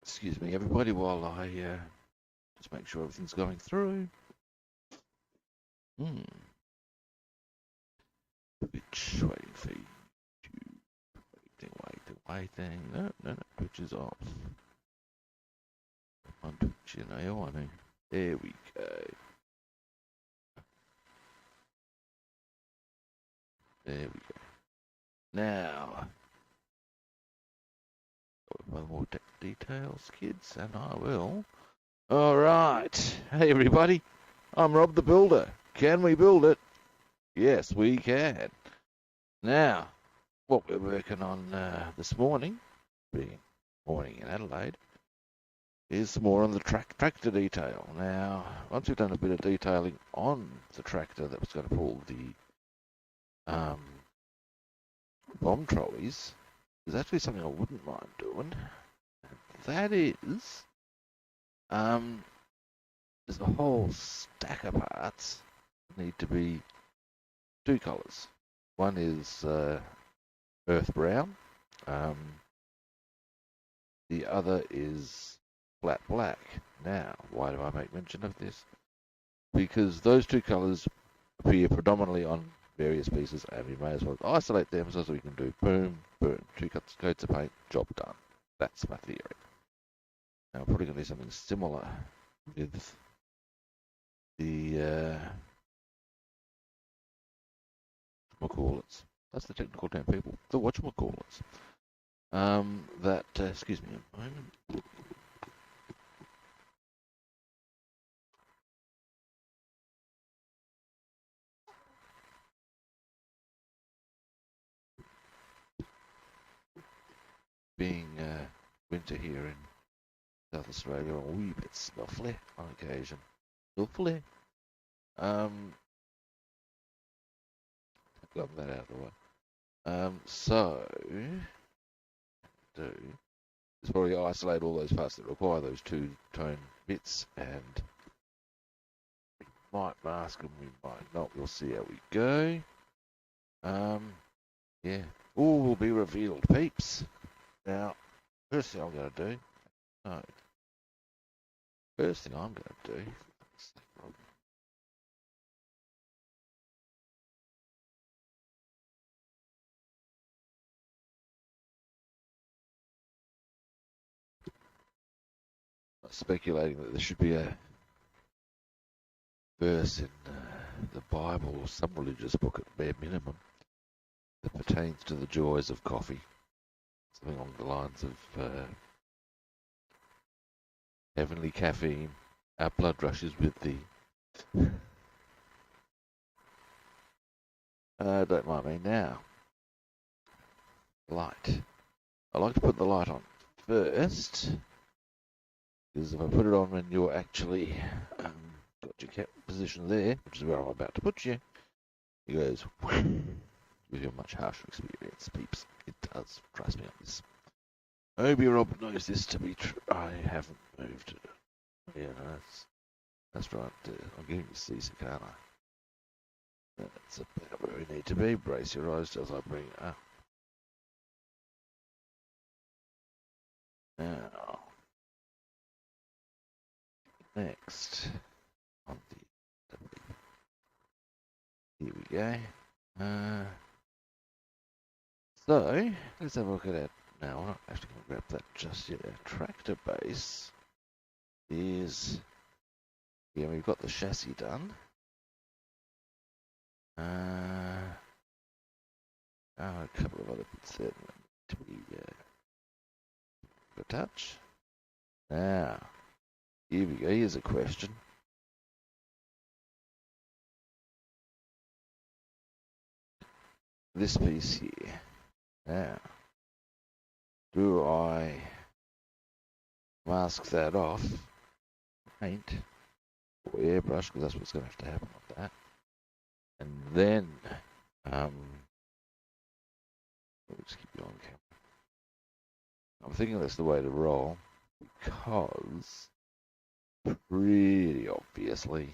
Excuse me, everybody, while I just make sure everything's going through. Twitch, waiting for YouTube. Waiting. No, Twitch is off. On Twitch, you know. There we go. There we go. Now, one more tech details, kids, and I will. All right. Hey, everybody. I'm Rob the Builder. Can we build it? Yes, we can. Now, what we're working on this morning, being morning in Adelaide, is more on the tractor detail. Now, once we've done a bit of detailing on the tractor that was going to pull the bomb trolleys, there's actually something I wouldn't mind doing. And that is, there's a whole stack of parts that need to be two colours. One is earth brown. The other is flat black. Now, why do I make mention of this? Because those two colours appear predominantly on various pieces, and we may as well isolate them so that we can do boom, boom, two coats of paint, job done. That's my theory. Now, I'm probably going to do something similar with the whatchamacallits. That's the technical term, people. The whatchamacallits. Excuse me a moment. Being winter here in South Australia, a wee bit snuffly on occasion. Snuffly. Got that out of the way. So, do is probably isolate all those parts that require those two-tone bits, and we might mask them, we might not. We'll see how we go. Yeah. All will be revealed, peeps. Now, first thing I'm going to do. No. First thing I'm going to do. Speculating that there should be a verse in the Bible or some religious book at bare minimum that pertains to the joys of coffee. Something along the lines of heavenly caffeine, our blood rushes with thee. Don't mind me now. Light. I like to put the light on first, because if I put it on when you're actually got your cap position there, which is where I'm about to put you, it goes with your much harsher experience, peeps. It does. Trust me on this. Obi Rob knows this to be true. I haven't moved it. Yeah, no, that's right. I'm getting you seasick, aren't I? That's about where we need to be. Brace your eyes as I bring it up. Now, next on the here we go. So let's have a look at it now. I'm not actually going to grab that just yet. Our tractor base is, yeah, we've got the chassis done. A couple of other bits there to be a touch. Now, here we go. Here's a question. This piece here. Now, do I mask that off, paint, or airbrush, because that's what's going to have to happen with that. And then, let me just keep you on camera. I'm thinking that's the way to roll, because pretty obviously,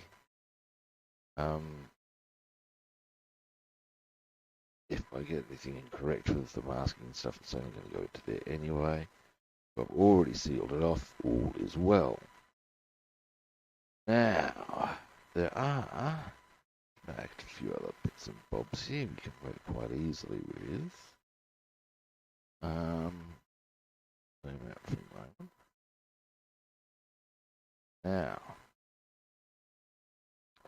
if I get anything incorrect with the masking and stuff, it's only going to go to there anyway. I've already sealed it off. All is well. Now, there are, in fact, a few other bits and bobs here we can work quite easily with. Zoom out for a moment. Now,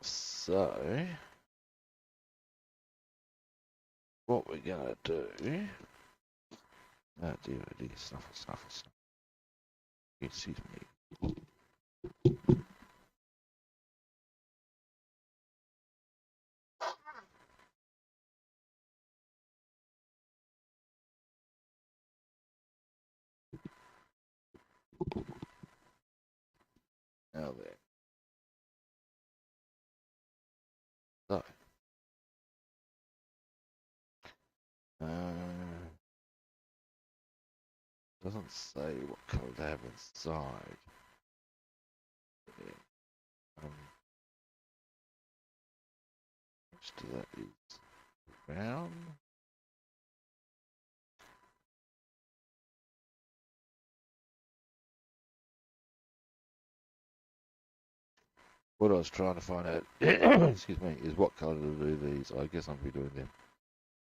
so, what we're going to do... Oh dear, snuffle, snuffle, snuffle. Excuse me. Now then. So. Doesn't say what colour to have inside. Yeah. Most of that is brown. What I was trying to find out, excuse me, is what colour to do these. I guess I'll be doing them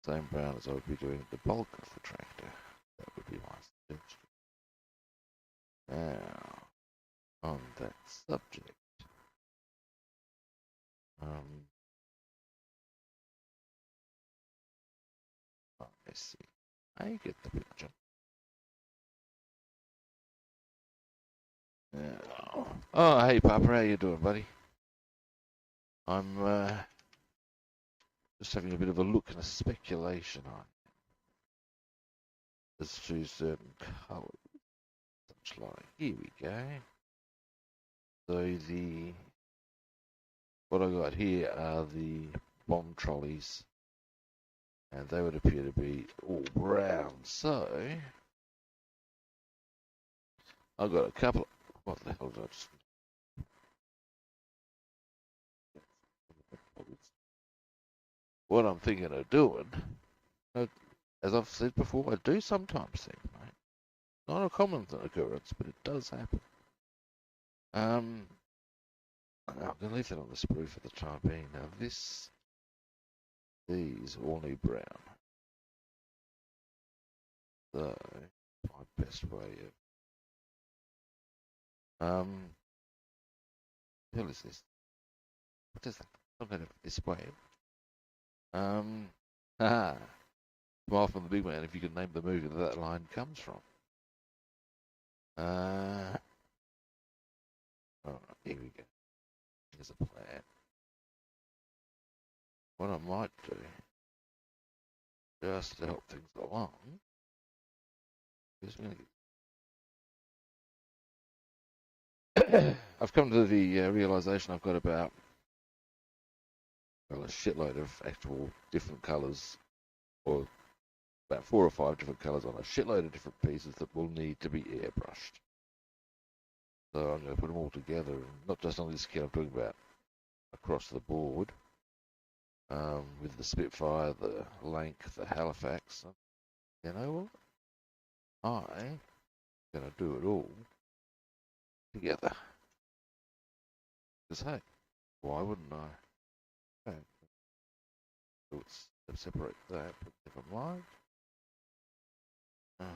same brown as I would be doing the bulk of the tractor. That would be my suggestion. Now, on that subject, let's see. I get the picture. Now, oh, hey, Papa, how you doing, buddy? I'm just having a bit of a look and a speculation on as to certain colours. Such like, here we go. So what I got here are the bomb trolleys, and they would appear to be all brown. So I've got a couple. What the hell did I just? What I'm thinking of doing, as I've said before, I do sometimes think, mate. Not a common occurrence, but it does happen. I'm going to leave that on the sprue for the time being. Now these all need brown. So, my best way of, hell is this? What is that? Some kind of display. Smile from the big man if you can name the movie that line comes from. Alright, here we go. Here's a plan. What I might do, just to help things along, is I've come to the realization I've got about, well, a shitload of actual different colours, or about 4 or 5 different colours on a shitload of different pieces that will need to be airbrushed. So I'm going to put them all together, and not just on this kit, I'm talking about across the board, with the Spitfire, the Lank, the Halifax. You know what? I'm going to do it all together. Because, hey, why wouldn't I? Okay. Let's separate that, but never mind.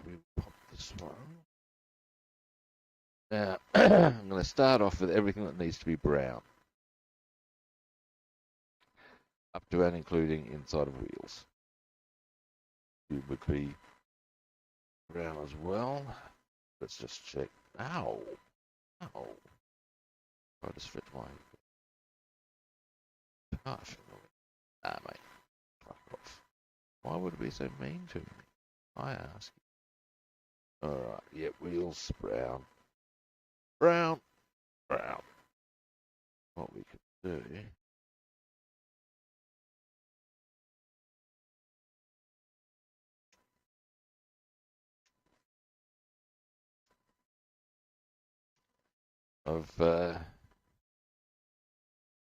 We pop this one. Now, I'm going to start off with everything that needs to be brown. Up to and including inside of wheels. It would be brown as well. Let's just check. Ow! Ow! I just flipped my gosh. Ah, mate. Fuck off. Why would it be so mean to me? I ask. Alright, yep, wheels, brown. Brown! Brown. What we could do.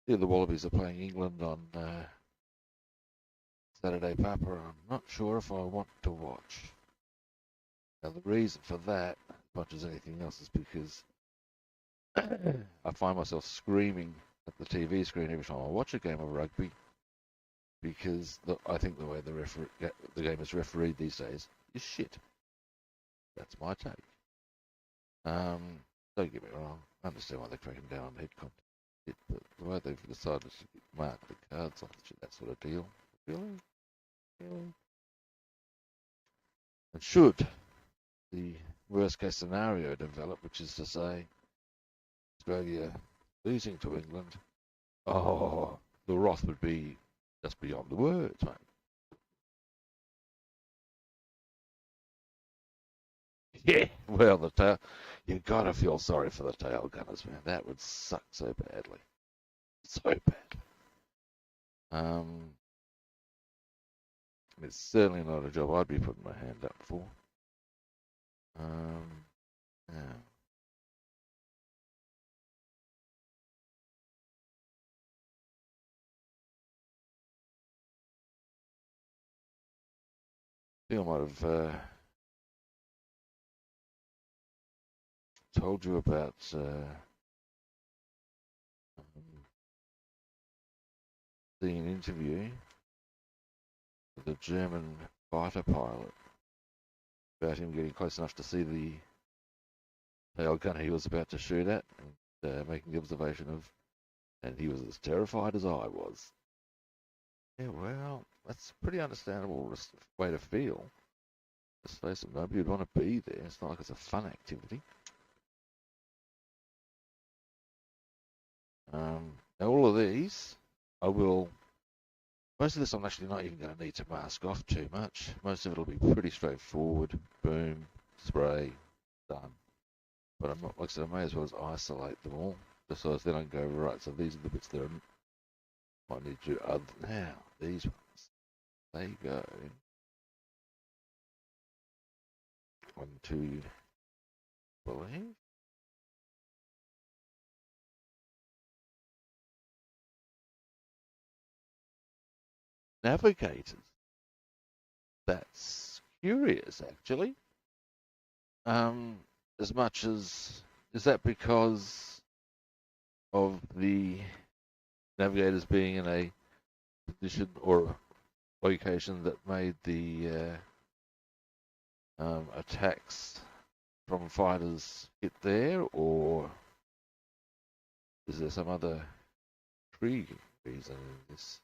The Wallabies are playing England on Saturday, Papa. I'm not sure if I want to watch. Now, the reason for that much as anything else is because I find myself screaming at the TV screen every time I watch a game of rugby because I think the way the game is refereed these days is shit. That's my take. Don't get me wrong, I understand why they're cracking down on head contact, but the way they've decided to mark the cards off that sort of deal, really? Really? And should the worst case scenario develop, which is to say Australia losing to England, oh, the wrath would be just beyond the words, mate. Yeah, well, you've got to feel sorry for the tail gunners, man. That would suck so badly. So badly. It's certainly not a job I'd be putting my hand up for. Yeah. I think I might have told you about seeing an interview with a German fighter pilot about him getting close enough to see the tail gunner he was about to shoot at and making the observation of, and he was as terrified as I was. Yeah, well, that's a pretty understandable way to feel. Let's face it, nobody would want to be there. It's not like it's a fun activity. Now all of these, most of this I'm actually not even going to need to mask off too much. Most of it will be pretty straightforward. Boom, spray, done. But I'm not, like I said, I may as well as isolate them all, just so as then I go, right, so these are the bits that I might need to do other. Now, these ones, they go 1, 2, believe. Navigators. That's curious, actually. As much as, is that because of the navigators being in a position or location that made the attacks from fighters hit there, or is there some other intriguing reason in this?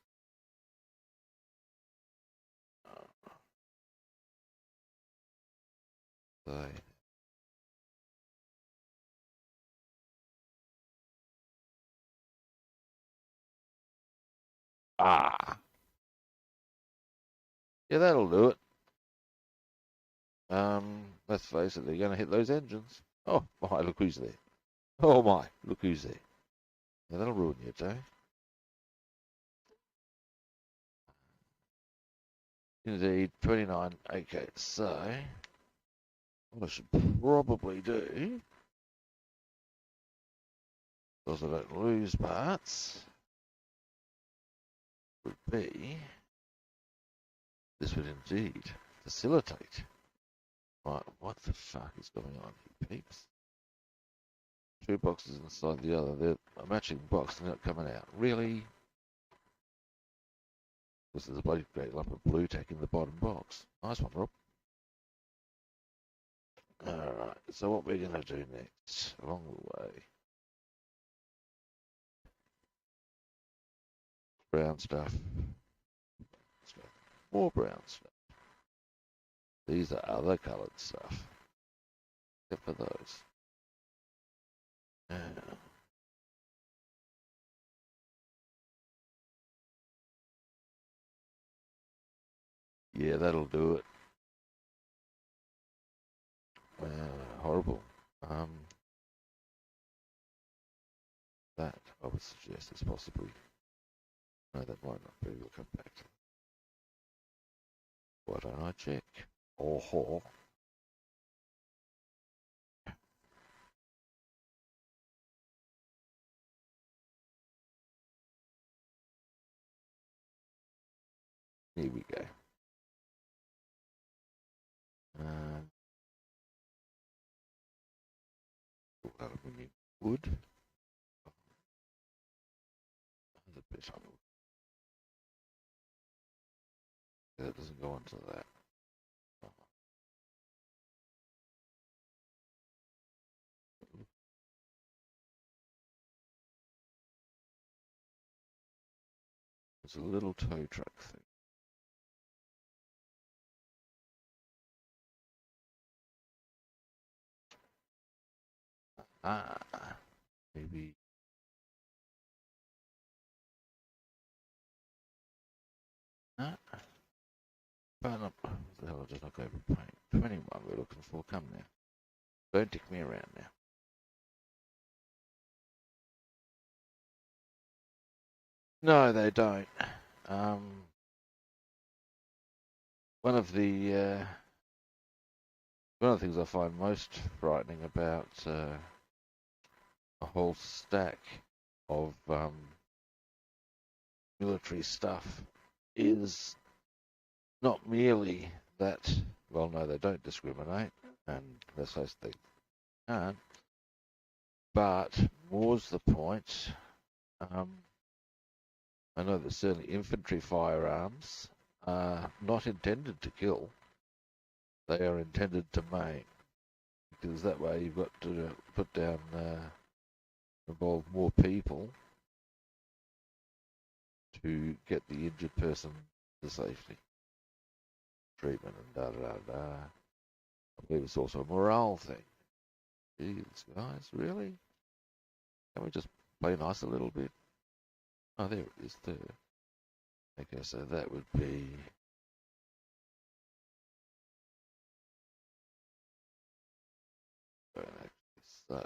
So, yeah, that'll do it. Let's face it, they're going to hit those engines. Oh my, look who's there. Oh my, look who's there. Yeah, that'll ruin your day. Indeed, 29. Okay, so what I should probably do, because I don't lose parts, would be, this would indeed facilitate. Right, what the fuck is going on here, peeps? Two boxes inside the other. They're a matching box, they're not coming out. Really? Because there's a bloody great lump of blue tack in the bottom box. Nice one, Rob. Alright, so what we're going to do next, along the way. Brown stuff. More brown stuff. These are other coloured stuff. Except for those. Yeah, that'll do it. Horrible. That I would suggest is possibly. No, that might not be. We'll come back to. Why don't I check? Oh, here we go. Aluminium wood. The bit on that doesn't go onto that. It's a little tow truck thing. Maybe. But what the hell, I just knock over paint. 21 we're looking for, come now. Don't dick me around now. No, they don't. One of the things I find most frightening about a whole stack of military stuff is not merely that, well, no, they don't discriminate, and let's face it, they can't, but more's the point. I know that certainly infantry firearms are not intended to kill. They are intended to maim, because that way you've got to put down, involve more people to get the injured person to safety. Treatment and da-da-da-da. I believe it's also a morale thing. Jeez, guys, really? Can we just play nice a little bit? Oh, there it is, there. Okay, so that would be... I don't actually say.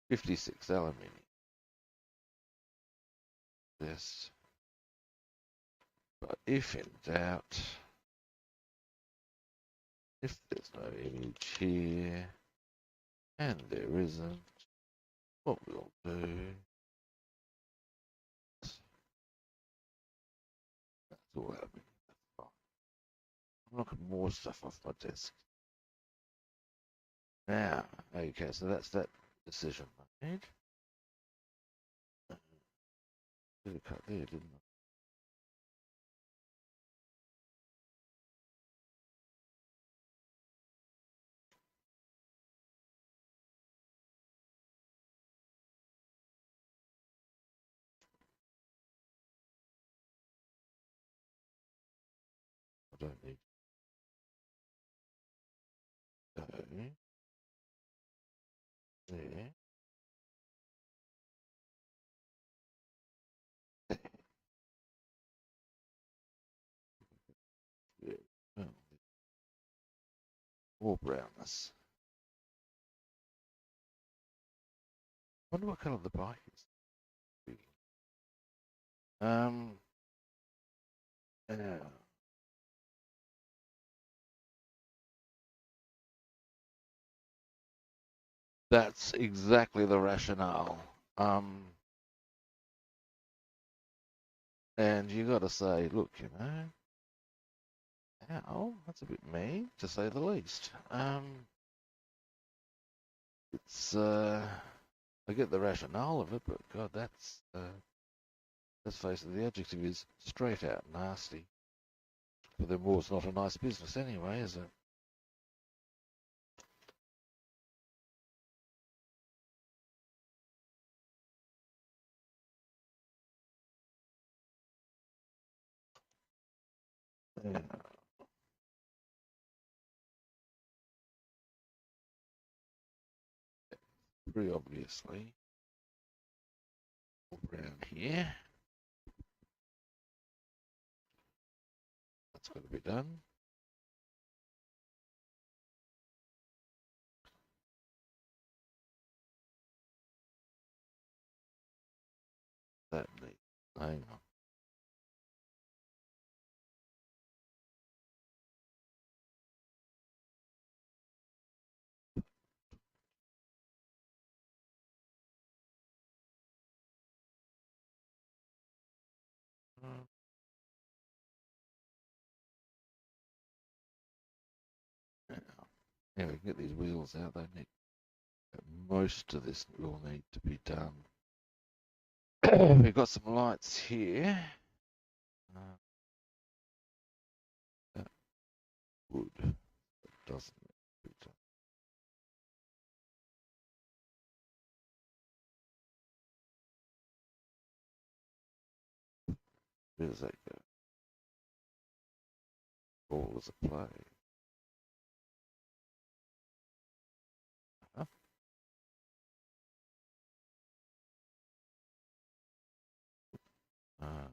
56 aluminium. This. But if in doubt, if there's no image here, and there isn't, what we'll do... That's all aluminium. That's fine. I'm knocking more stuff off my desk. Now, okay, so that's that decision made. Did a cut there, didn't I? I don't need to go there. Yeah. Oh, more brownness. Wonder what colour the bike is. Yeah. That's exactly the rationale. And you got to say, look, you know, ow, that's a bit mean, to say the least. It's I get the rationale of it, but God, that's let's face it, the adjective is straight out nasty. But the war's not a nice business anyway, is it? Yeah. Pretty obviously. Around here. That's got to be done. That needs. Hang on. Yeah, we can get these wheels out, they need most of this will need to be done. We've got some lights here. That wood doesn't need to be done. Where does that go? Ball as a play. Huh? Uh,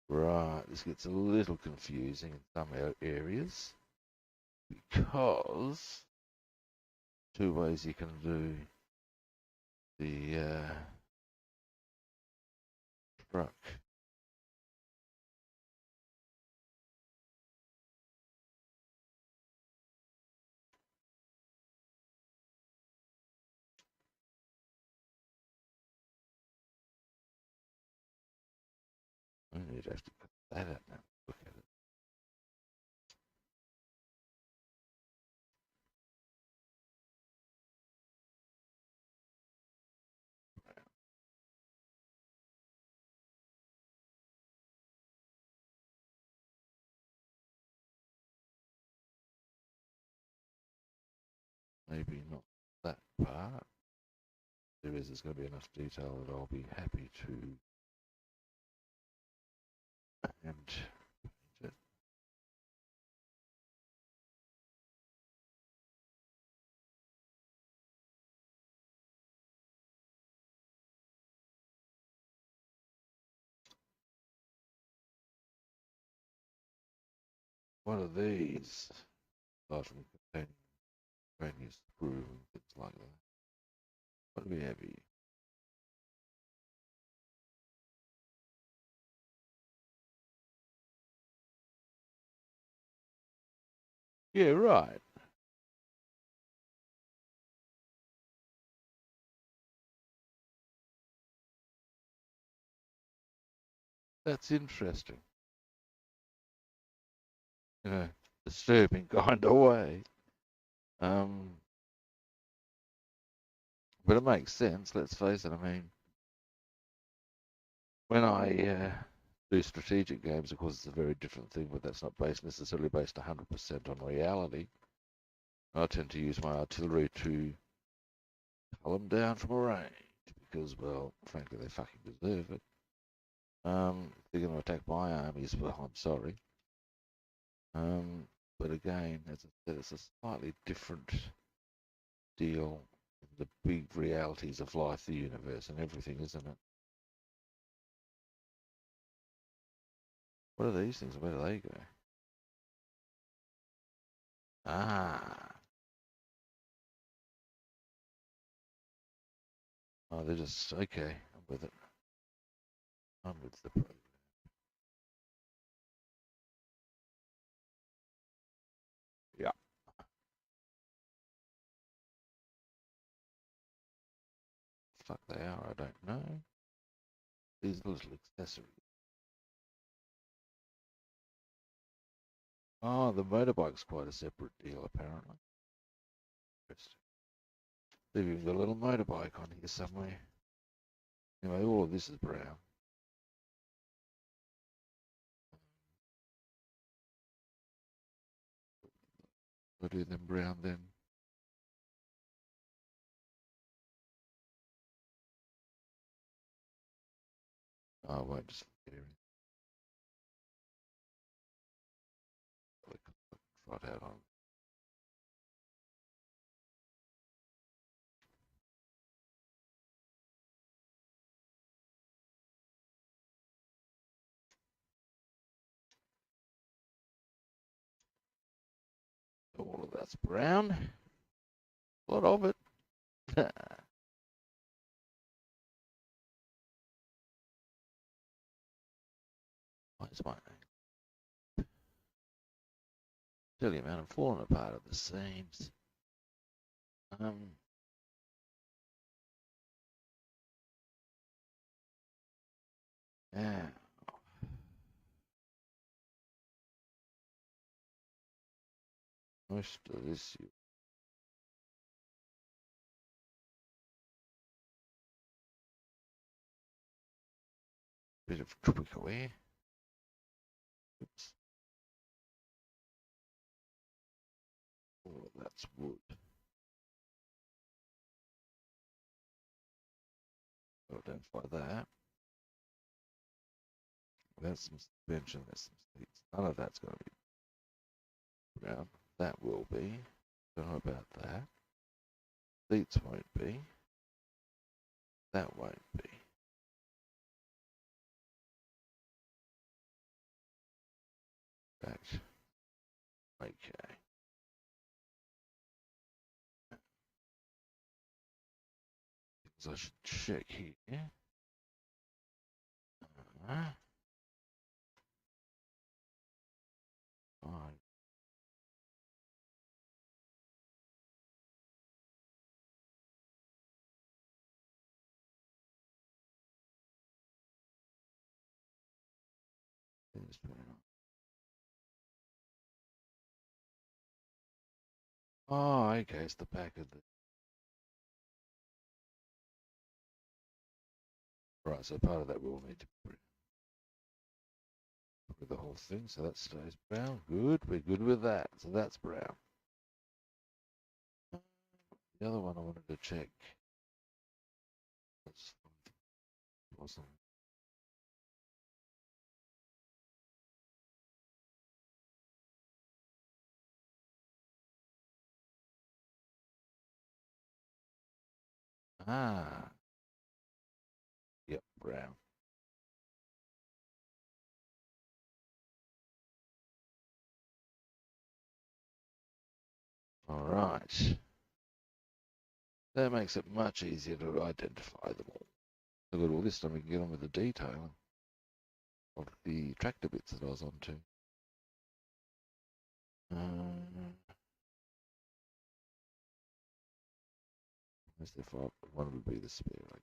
right, this gets a little confusing in some areas because two ways you can do the truck. You'd have to cut that out now. Look at it. Maybe not that part. There's going to be enough detail that I'll be happy to and paint it. One of these, apart from containing brand new screw and things like that. What do we have here? Yeah, right. That's interesting. In a disturbing kind of way. But it makes sense, let's face it. I mean, when I do strategic games, of course, it's a very different thing, but that's not necessarily based 100% on reality. I tend to use my artillery to cull them down from a range because, well, frankly, they fucking deserve it. If they're going to attack my armies, well, I'm sorry. But again, as I said, it's a slightly different deal in the big realities of life, the universe, and everything, isn't it? What are these things? Where do they go? Ah. Oh, they're just, okay, I'm with it. I'm with the program. Yeah. Fuck they are, I don't know. These little accessories. Oh, the motorbike's quite a separate deal, apparently. Interesting. They've even got a little motorbike on here somewhere. Anyway, all of this is brown. I'll do them brown then. Oh, I won't just get everything. Trot out on. All of that's brown. A lot of it. Where's my tell you, man, I'm falling apart at the seams. Yeah. Most of this bit of tweak away. Oops. Oh, that's wood. Identify that. That's some suspension, that's some seats. None of that's going to be brown. That will be. Don't know about that. Seats won't be. That won't be. Right. Okay. Things I should check here. Fine. Oh, okay, it's the back of the. Right, so part of that will need to put with the whole thing, so that stays brown. Good, we're good with that. So that's brown. The other one I wanted to check wasn't. Ah, yep, brown. All right. That makes it much easier to identify them all. Look at all this time we can get on with the detail of the tractor bits that I was on to. Where's the file? One would be the spare. Like,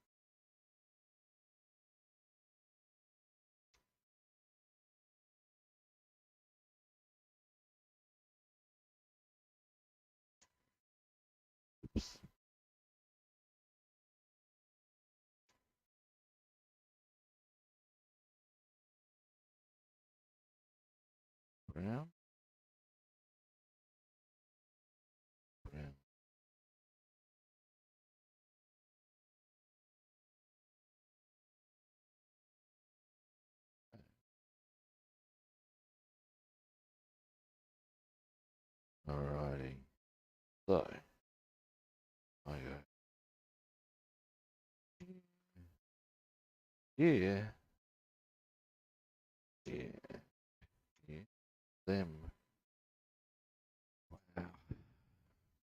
oops. Brown. Brown. Alrighty. So, I go. Yeah. Yeah. Yeah. Them. Wow.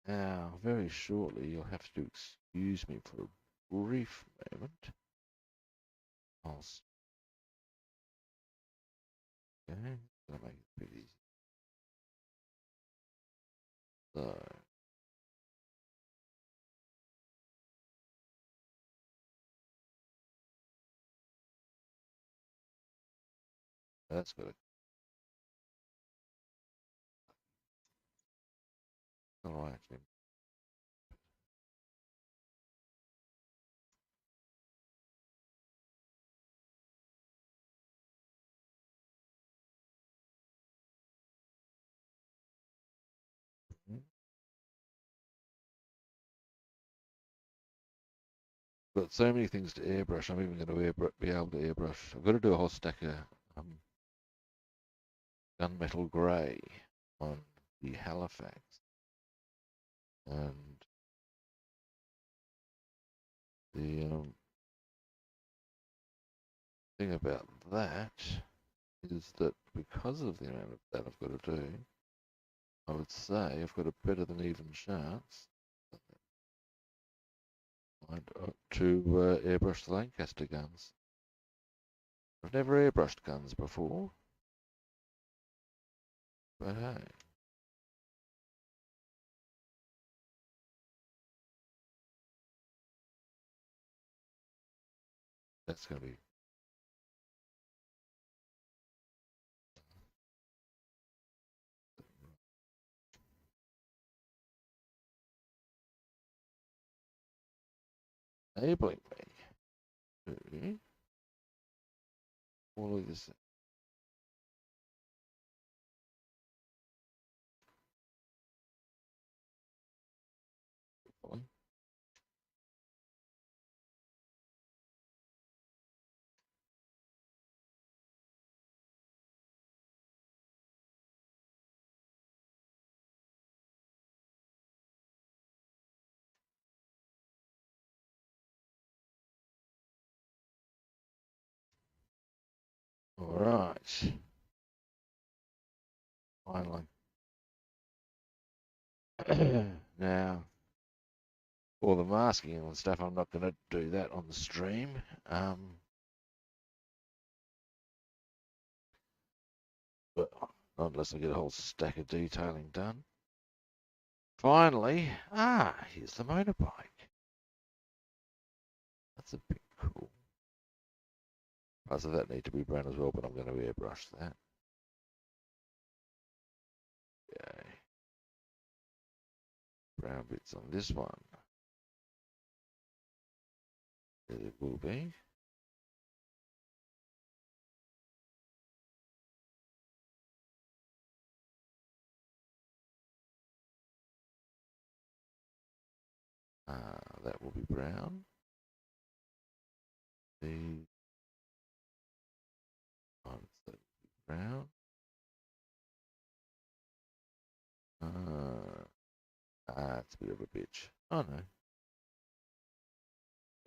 Now, very shortly, you'll have to excuse me for a brief moment. I'll. Okay. Gonna make it pretty easy. So, that's got it. Alright. Got so many things to airbrush. I'm even going to be able to airbrush. I've got to do a whole stack of gunmetal grey on the Halifax, and the thing about that is that because of the amount of that I've got to do, I would say I've got a better than even chance to airbrush the Lancaster guns. I've never airbrushed guns before, but hey. That's going to be enabling me to all of this. All right. Finally. Now, all the masking and stuff, I'm not going to do that on the stream. But not unless I get a whole stack of detailing done. Finally, here's the motorbike. That's a bit cool. Parts of that need to be brown as well, but I'm going to airbrush that. Okay. Brown bits on this one. There it will be. That will be brown. The ones that will be brown. It's a bit of a bitch. Oh no.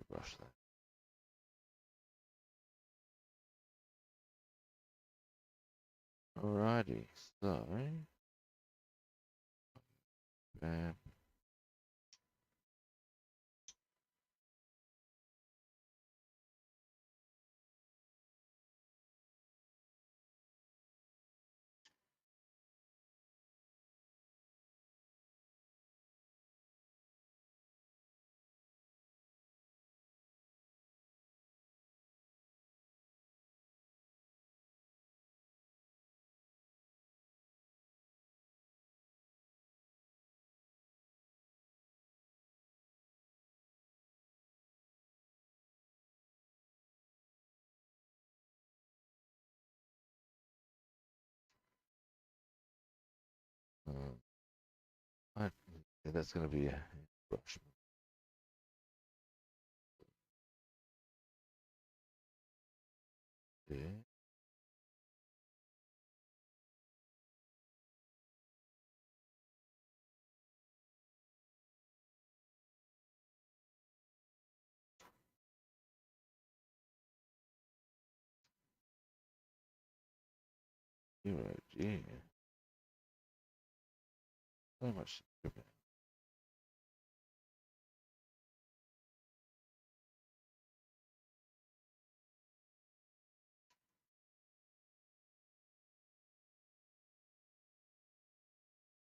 Brush that. Alrighty, so bam. I, yeah, that's going to be a brush. Yeah. Yeah. So much.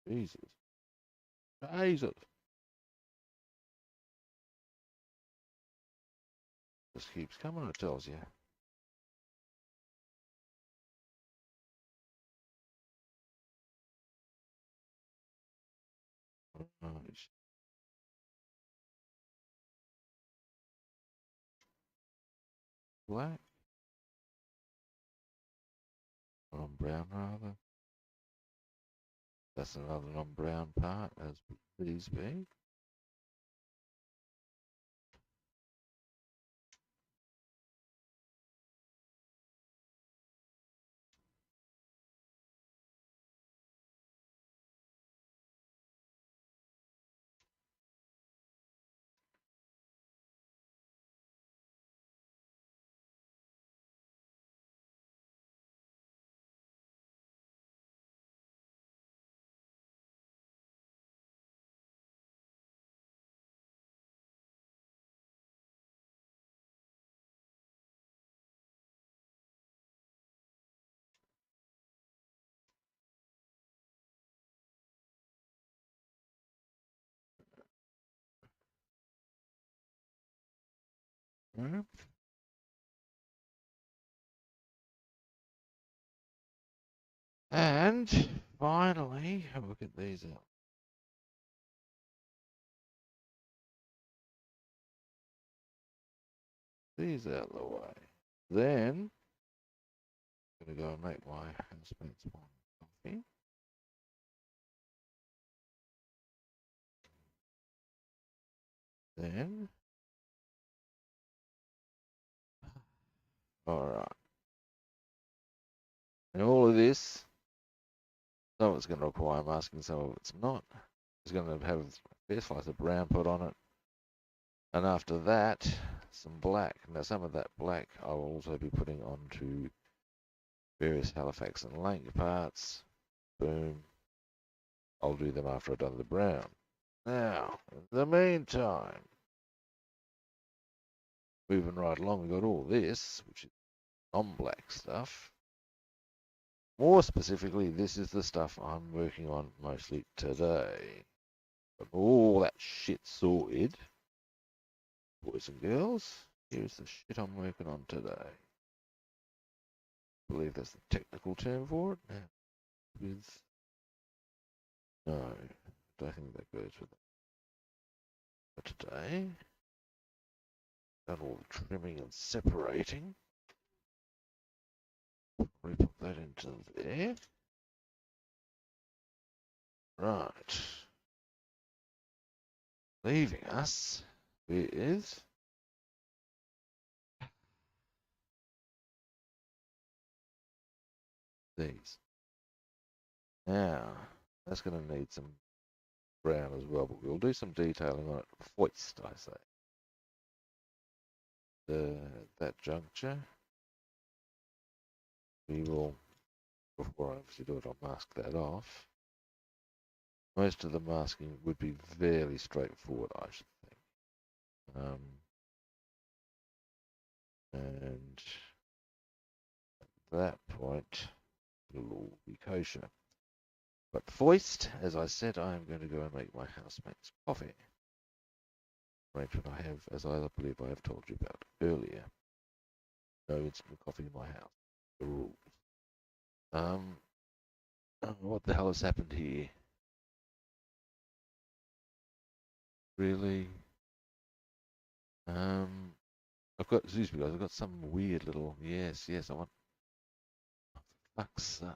Jesus. Jesus. Just keeps coming, it tells you. Nice. Black. Non-brown rather. That's another non-brown part, as these be. Mm-hmm. And finally, have a look at these out. these out of the way. Then I'm gonna go and make my housemates one coffee. Then, all right. And all of this, some of it's going to require masking, some of it's not. It's going to have a fair slice of brown put on it. And after that, some black. Now, some of that black I will also be putting onto various Halifax and Lank parts. Boom. I'll do them after I've done the brown. Now, in the meantime, moving right along, we've got all this, which is non-black stuff. More specifically, this is the stuff I'm working on mostly today. But all that shit sorted, boys and girls, here's the shit I'm working on today. I believe that's the technical term for it. Now, with no, I don't think that goes with it. But today, done all the trimming and separating. Probably put that into there. Right. Leaving us with these. Now, that's going to need some brown as well, but we'll do some detailing on it. Foist, I say. That juncture, we will, before I obviously do it, I'll mask that off. Most of the masking would be fairly straightforward, I should think. And at that point, it'll all be kosher. But foist, as I said, I am going to go and make my housemates coffee. Arrangement I have, as I believe I have told you about earlier. No instant coffee in my house. The rules. What the hell has happened here? Really? I've got, excuse me guys, I've got some weird little, yes, I want, oh, for fuck's sake.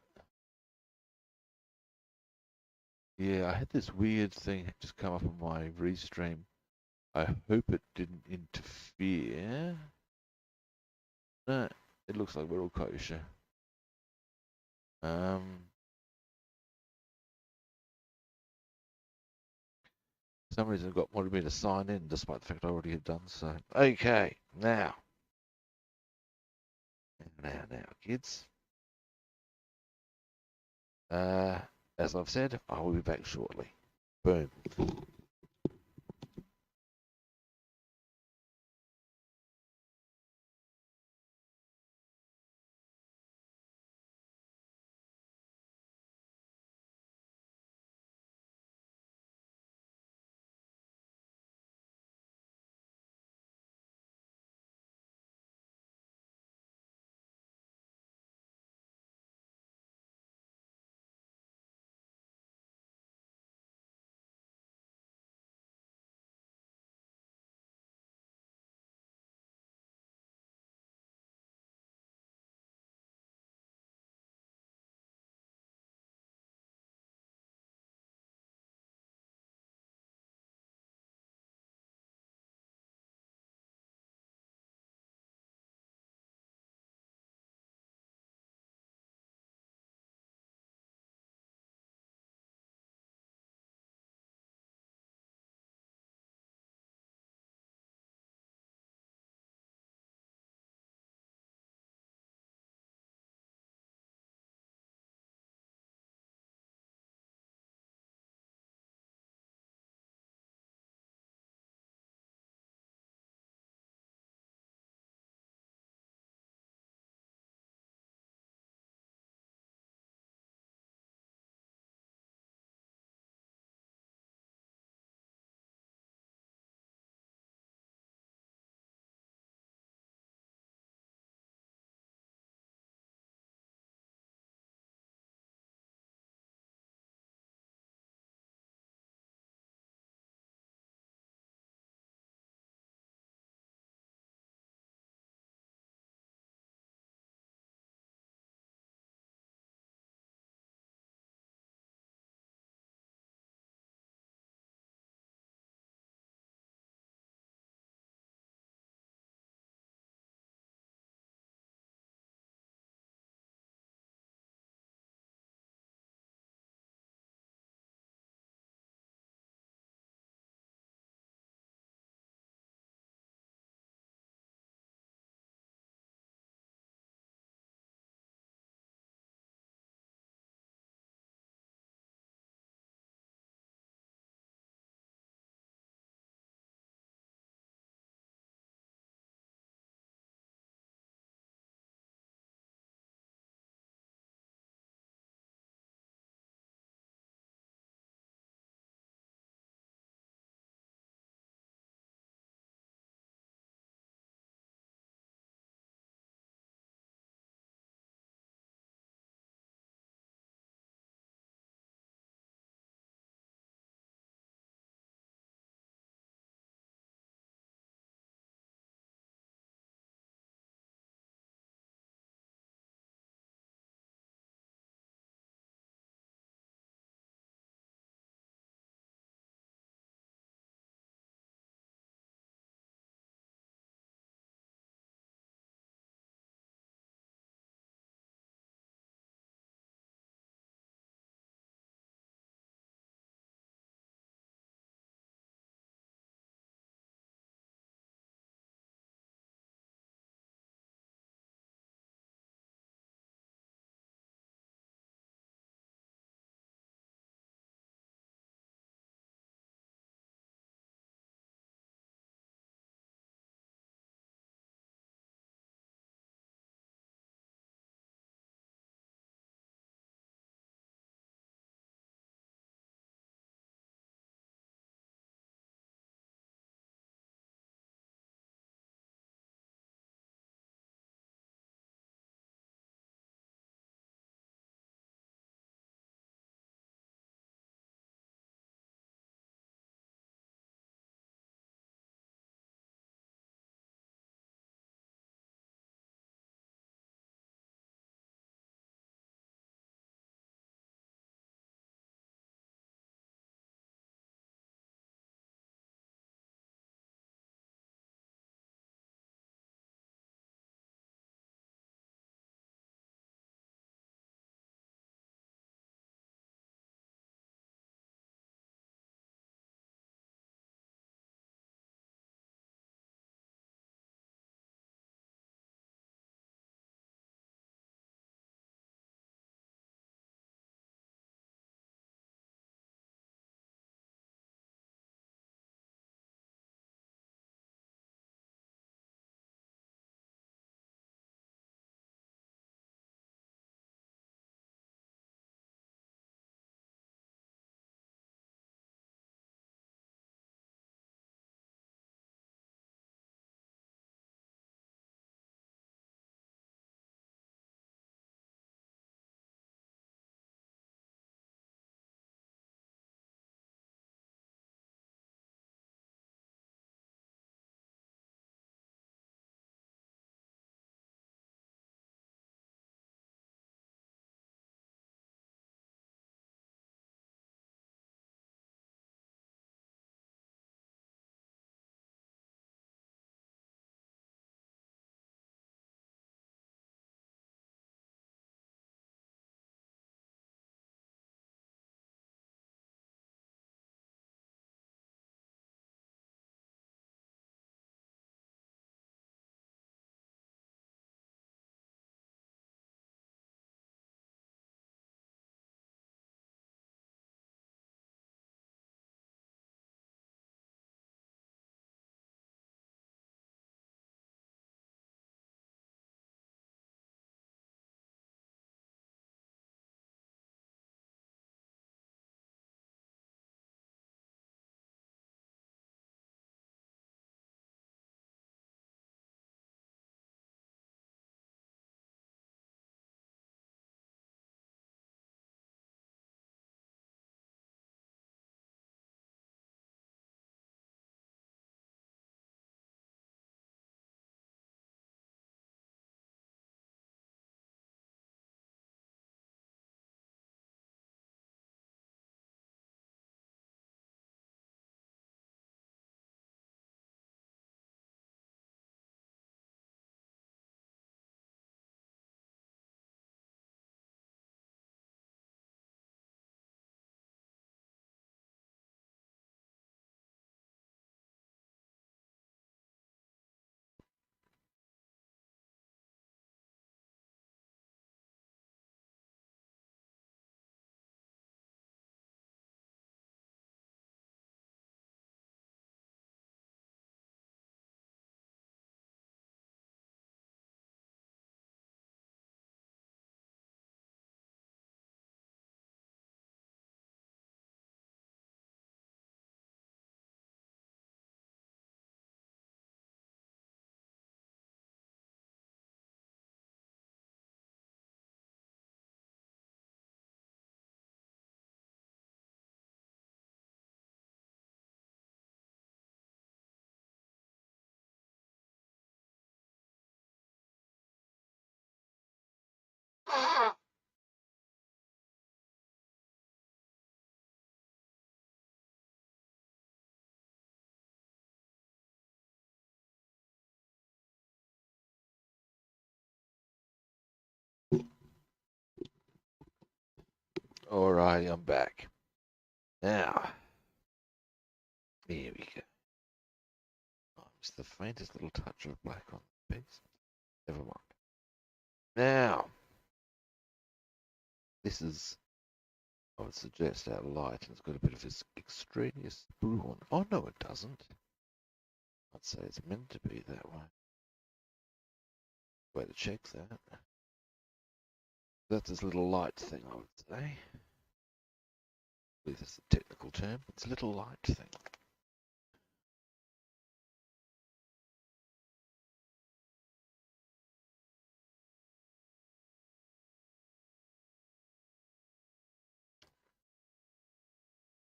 Yeah, I had this weird thing just come up on my restream. I hope it didn't interfere. No, it looks like we're all kosher. For some reason it wanted me to sign in despite the fact I already had done so. Okay, now, kids. As I've said, I will be back shortly. Boom. Alrighty, I'm back. Now, here we go. Oh, just the faintest little touch of black on the piece. Never mind. Now, this is, I would suggest, our light, and it's got a bit of this extraneous blue on. Oh, no, it doesn't. I'd say it's meant to be that way. Way to check that. That's this little light thing, I would say. I believe that's the technical term. It's a little light thing.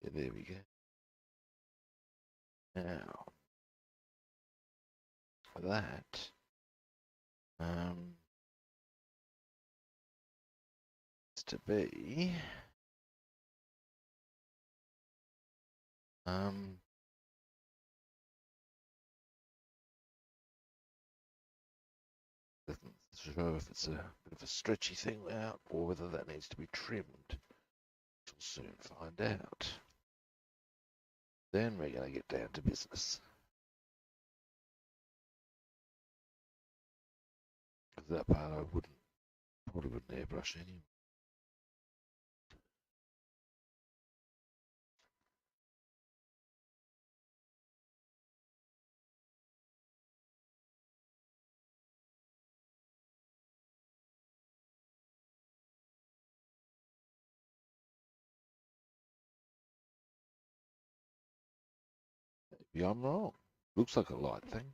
Yeah, there we go. Now, that, is to be, um, doesn't show if it's a bit of a stretchy thing out or whether that needs to be trimmed. We'll soon find out. Then we're going to get down to business. That part I probably wouldn't airbrush anyway. Maybe I'm wrong. Looks like a light thing.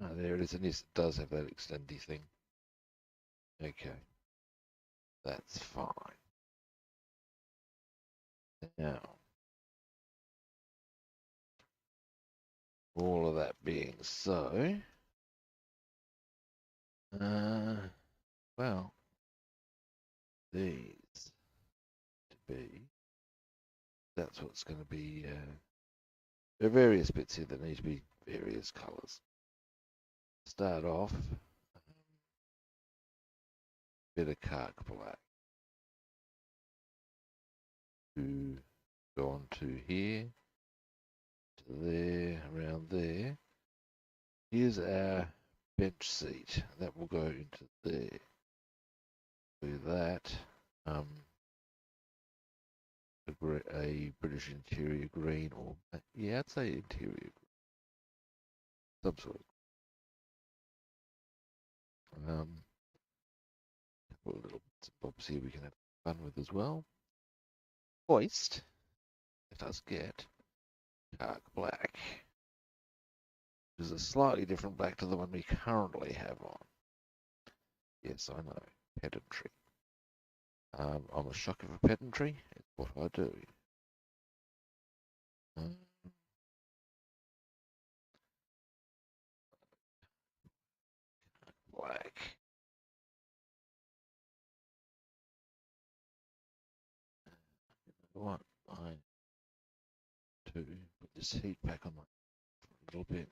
Ah, there it is, and yes, it does have that extendy thing. Okay, that's fine. Now, all of that being so, well, these to be, that's what's going to be, there are various bits here that need to be various colours. Start off, bit of cark black. To go on to here, to there, around there. Here's our bench seat. That will go into there. Do that. A British interior green, or yeah, I'd say interior green. Some sort of couple of little bits and bobs here we can have fun with as well. Hoist. Let us get cark black. Which is a slightly different black to the one we currently have on. Yes, I know. Pedantry. I'm a shocker for pedantry. It's what I do. Black. What I do, put this heat pack on my a little bit.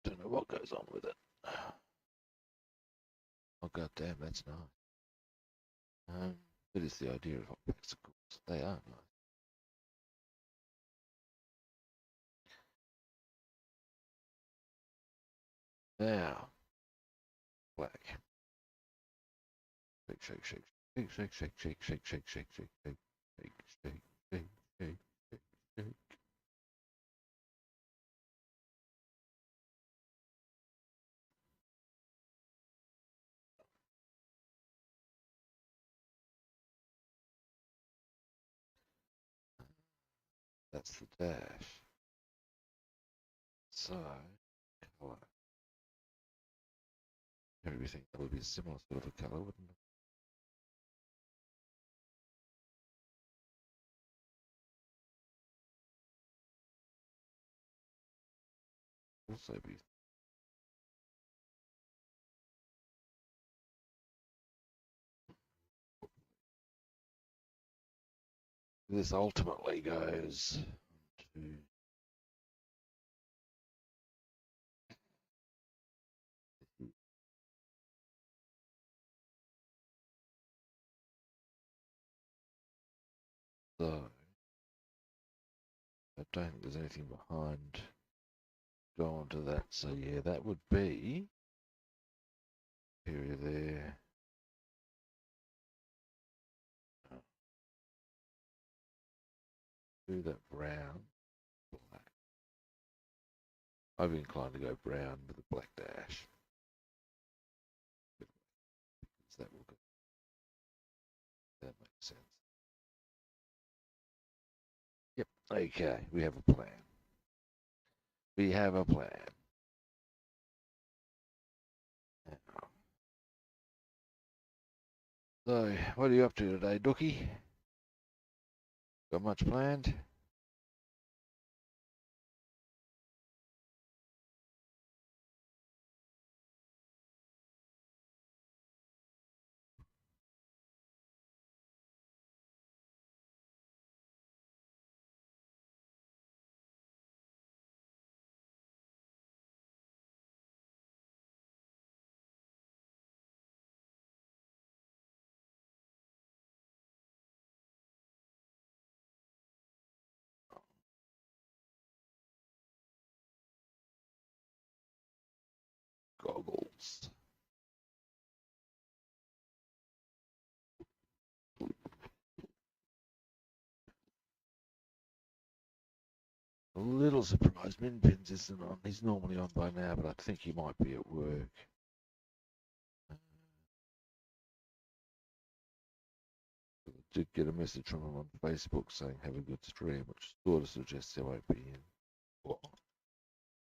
Don't know what goes on with it. Oh god damn, that's nice. That is the idea of hot packs, of course. They are nice. Now, black. Shake, shake, shake, shake, shake, shake, shake, shake, shake, shake, shake, shake, shake, shake, shake, shake, shake. That's the dash. So, color. Everything that would be a similar sort of a color, wouldn't it? also be this ultimately goes to so I don't think there's anything behind going to that. So yeah, that would be area there. Do that brown, black. I'd be inclined to go brown with a black dash. That will go. That makes sense. Yep. Okay, we have a plan. We have a plan. Now, so, what are you up to today, Dookie? Got much planned? Goggles. A little surprised Minpins isn't on. He's normally on by now, but I think he might be at work. I did get a message from him on Facebook saying have a good stream, which sort of suggests he won't be in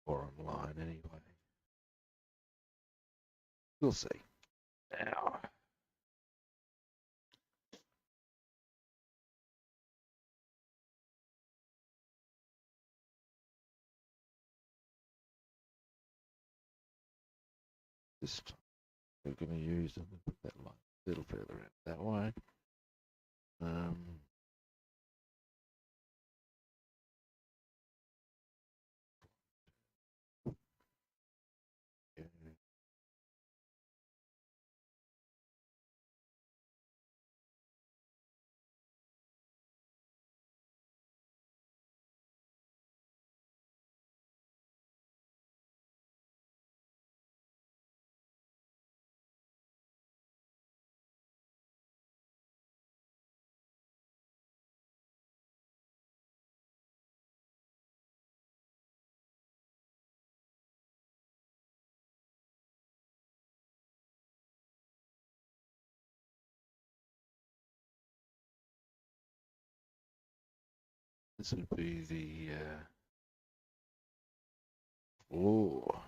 or online anyway. We'll see. Now, this time we're going to use them and put that line a little further out that way. Yeah. This would be the floor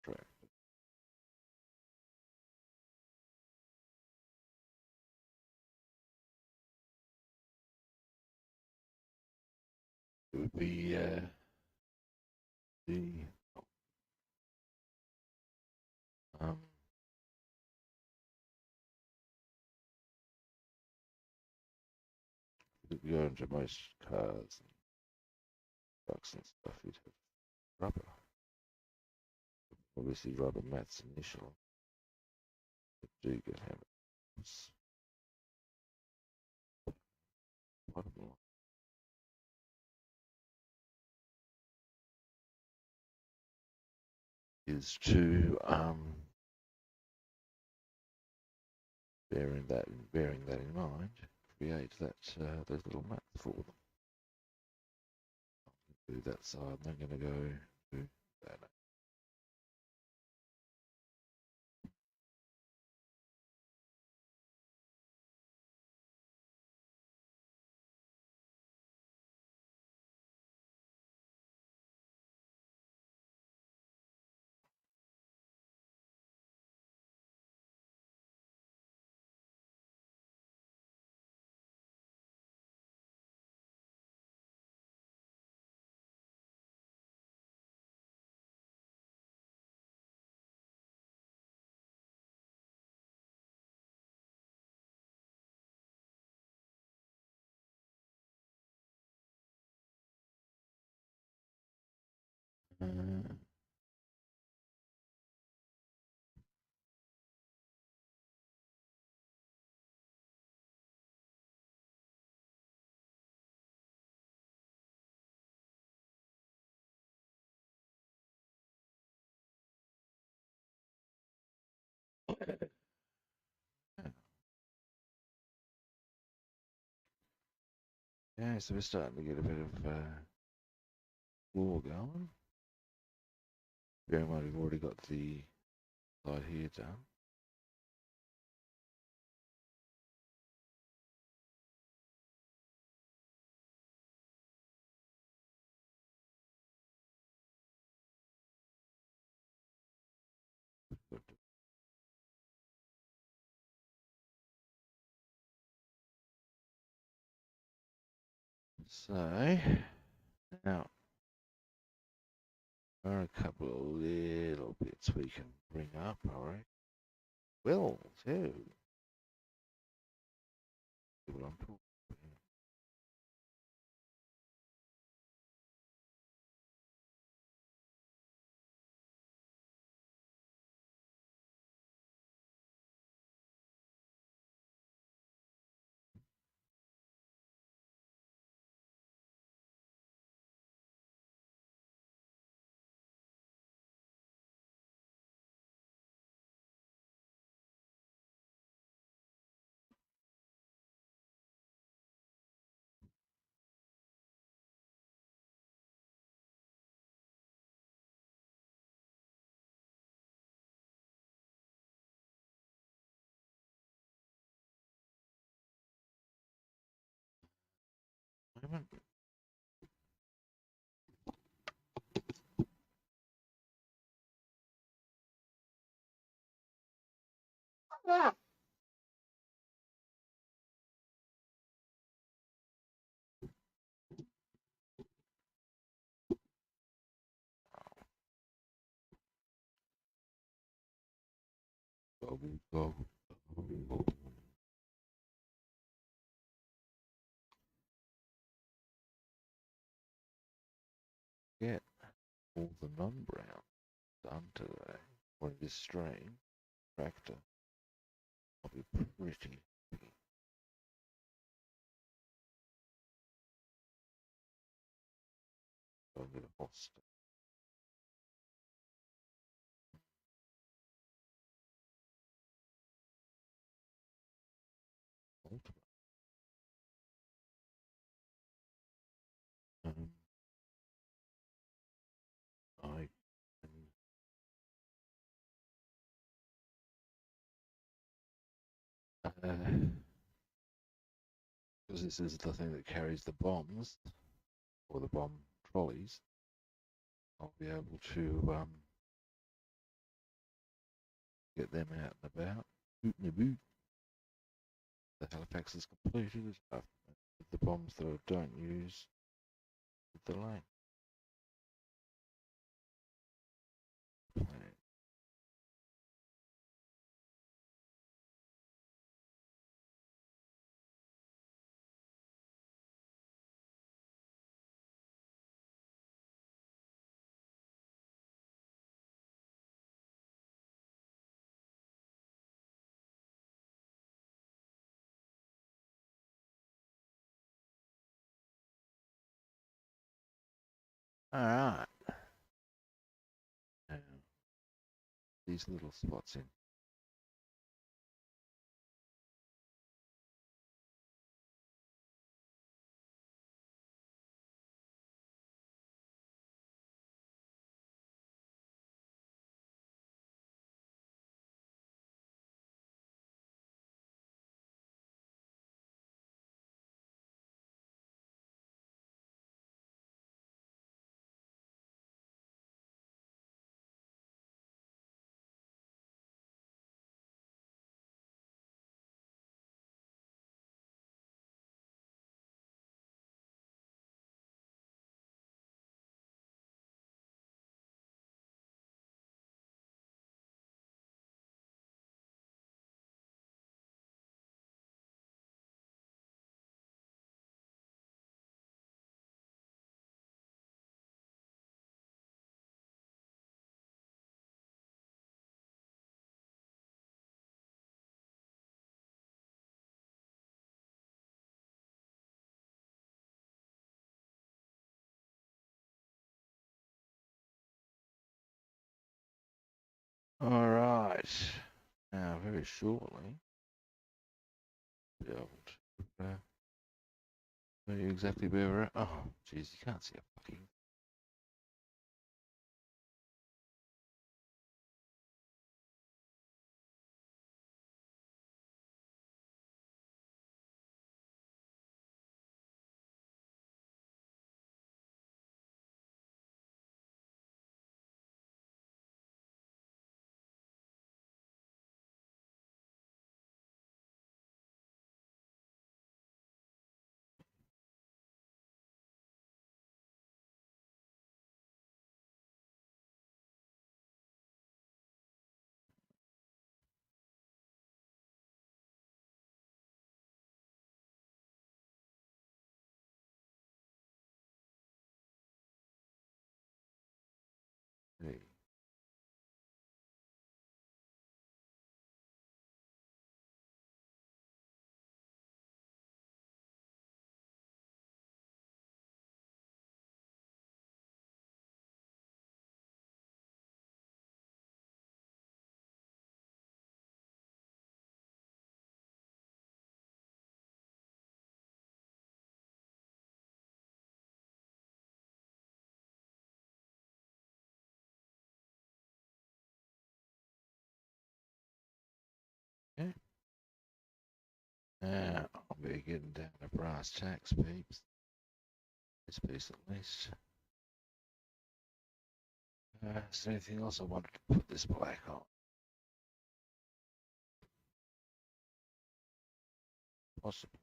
track. It would be the um, if you go into most cars and trucks and stuff, you'd have rubber. Obviously, rubber mats initial. But do you have it? Bottom line is to bearing that in mind, create that those little mats for them. Do that side. I'm going to go to that. Yeah, so we're starting to get a bit of floor going. Bear in mind we've already got the side here done. So, now, there are a couple of little bits we can bring up, alright? Well, too. See what I'm talking about. Moment. Bubble, bubble, bubble. Get all the non-brown done today. On this stream, tractor, I'll be pretty happy. I'll get a holster. Ultimate. Um, I can, because this is the thing that carries the bombs, or the bomb trolleys, I'll be able to get them out and about. Boot in the boot. The Halifax is completed. The bombs that I don't use with the lane. Alright. Now, these little spots in. All right. Now, very shortly, be able to tell you exactly where we're at. Oh, jeez, you can't see a fucking. Hey. Yeah. Now, I'll be getting down to brass tacks, peeps. This piece at least. Is there anything else I wanted to put this black on? Possibly.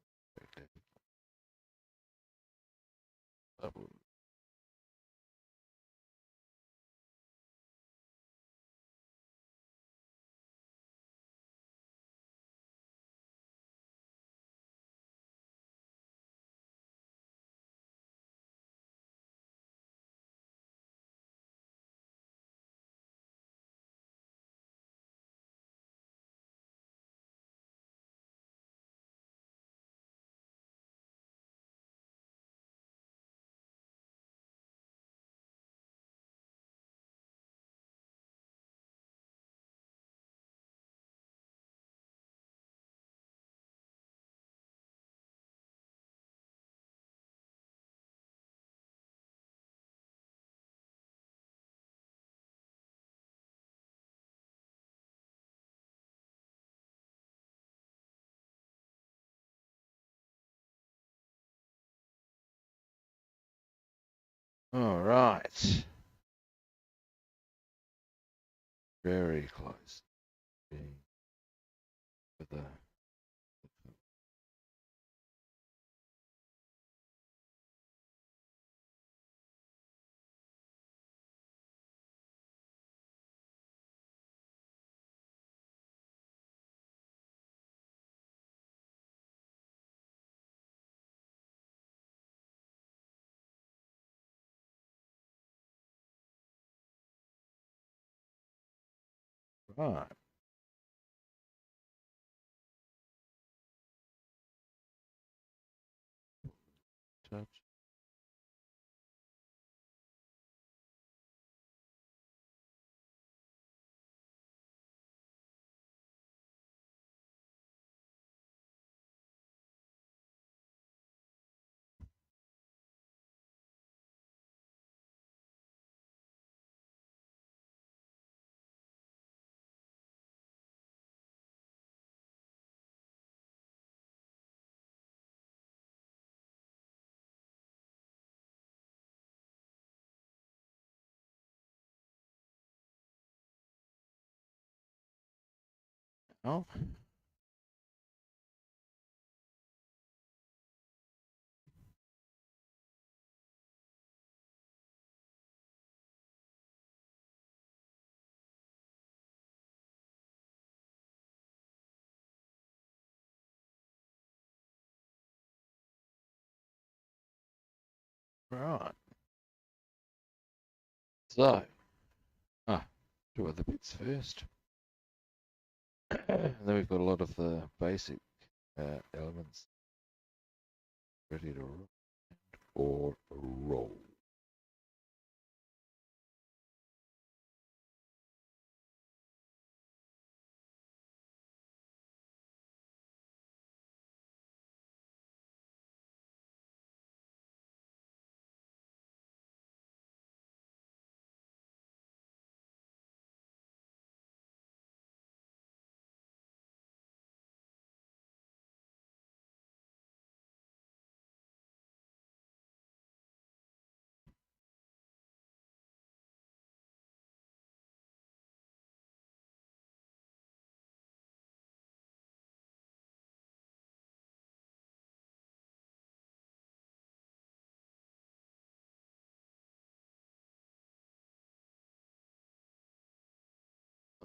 All right. Very close. Being with the right. Touch. Oh, right. So, ah, two other bits first. And then we've got a lot of the basic elements ready to roll or roll.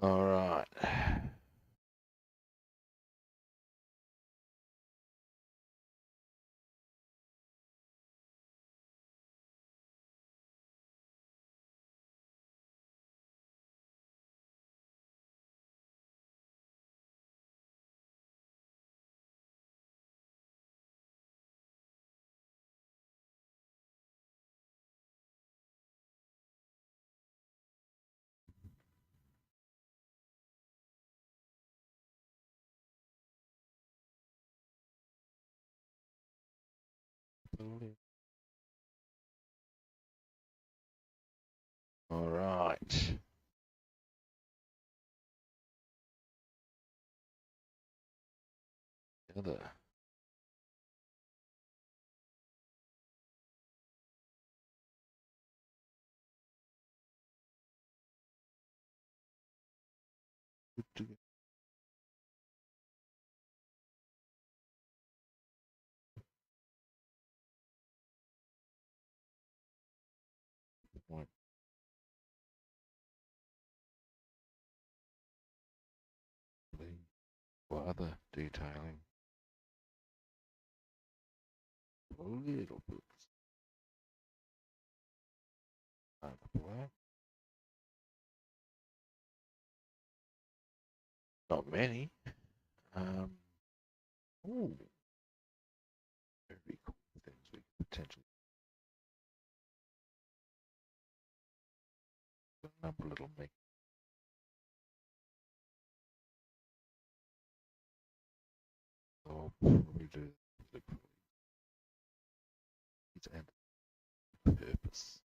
All right. All right. The other. Point what other detailing? A little bit. Black. Not many. Ooh, very cool things we could potentially. A number of little make. Oh, probably do the and purpose.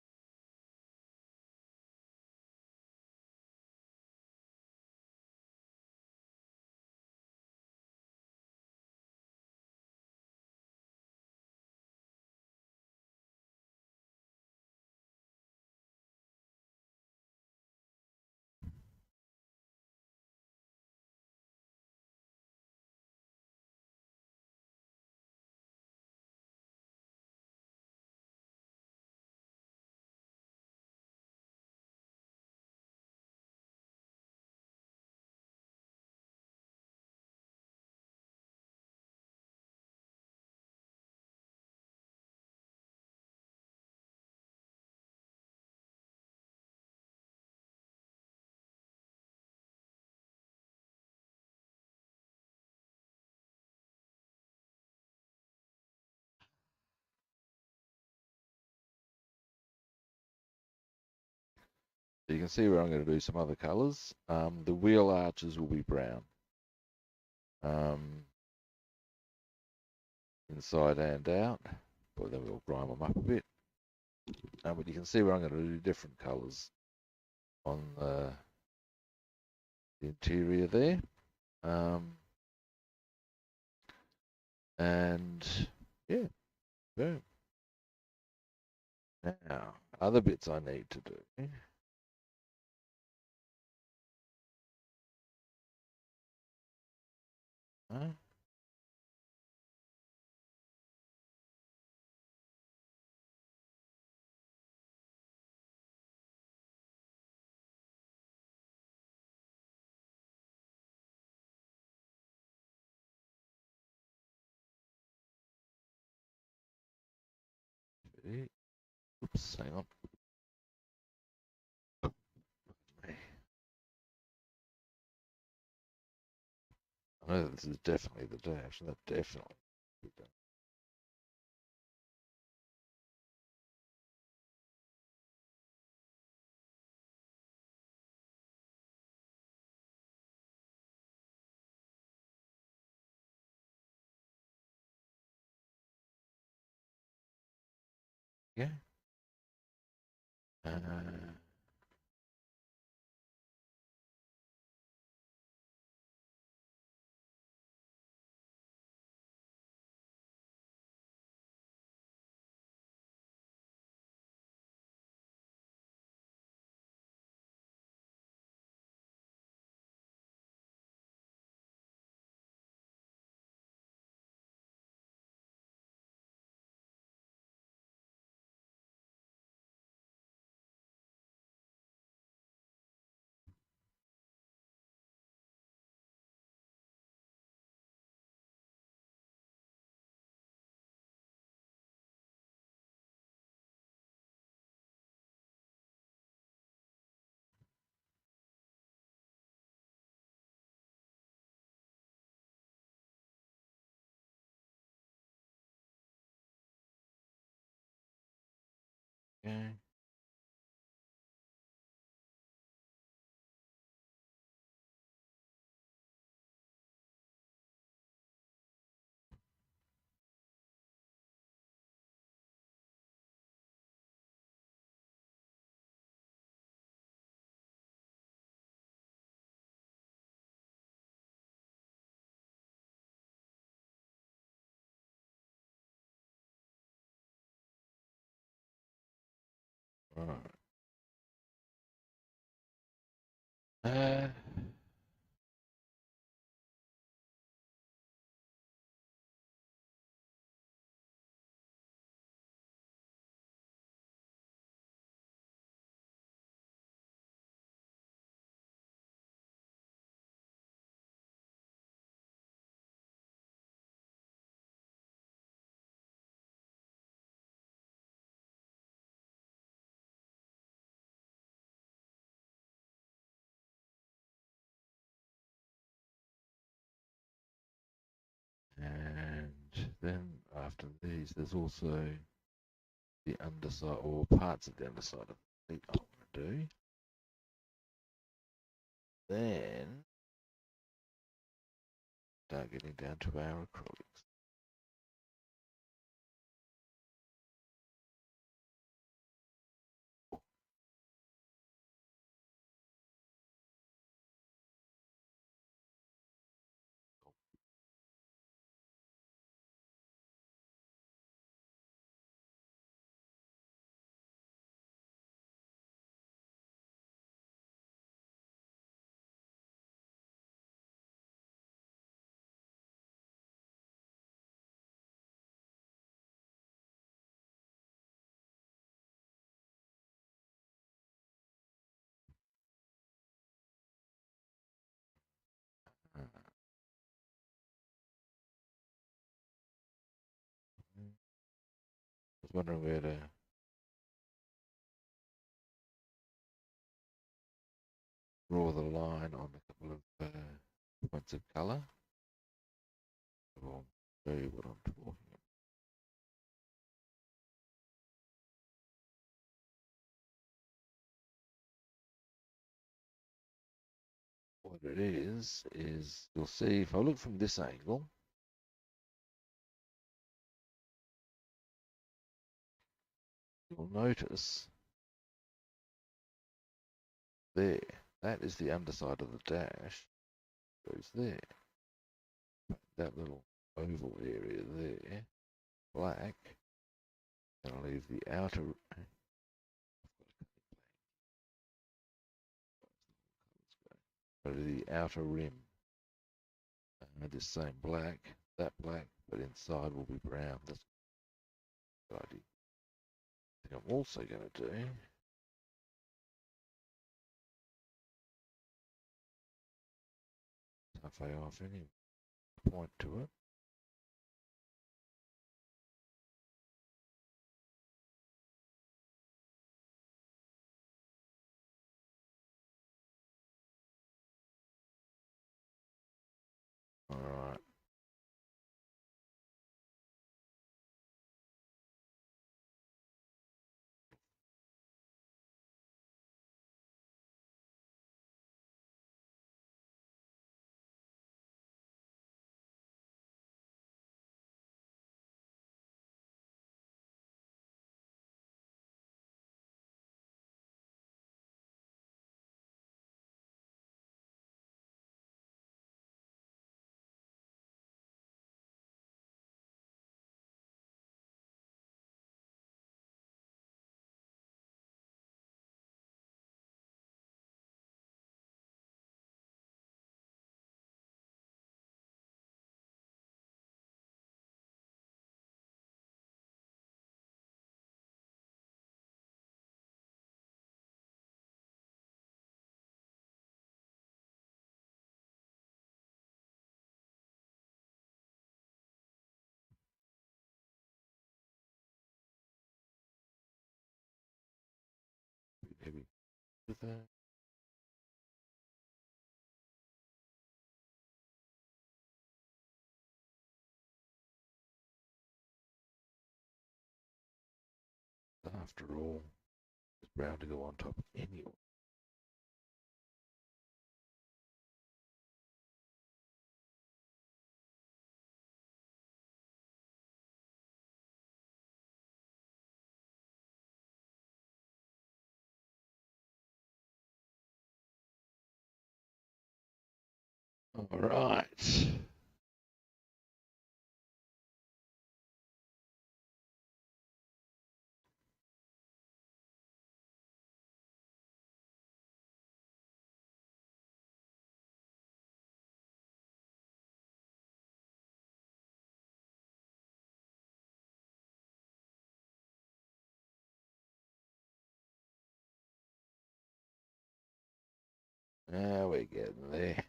So you can see where I'm going to do some other colours. The wheel arches will be brown. Inside and out. But then we'll grime them up a bit. But you can see where I'm going to do different colours on the interior there. And yeah, boom. Now, other bits I need to do. Huh? Oops, hang on. I know this is definitely the dash. That definitely. Yeah. Okay. Right. Uh, and then after these, there's also the underside or parts of the underside of the seat I want to do. Then start getting down to our acrylics. I was wondering where to draw the line on a couple of points of colour. I'll show you what I'm talking about. What it is you'll see if I look from this angle, you'll notice there, that is the underside of the dash, goes there. That little oval area there, black, and I'll leave the outer, go to the outer rim. This same black, that black, but inside will be brown. That's what I think I'm also going to do. Halfway off any point to it. Alright. Maybe with that. After all, it's brown to go on top anyway. All right. Now we're getting there.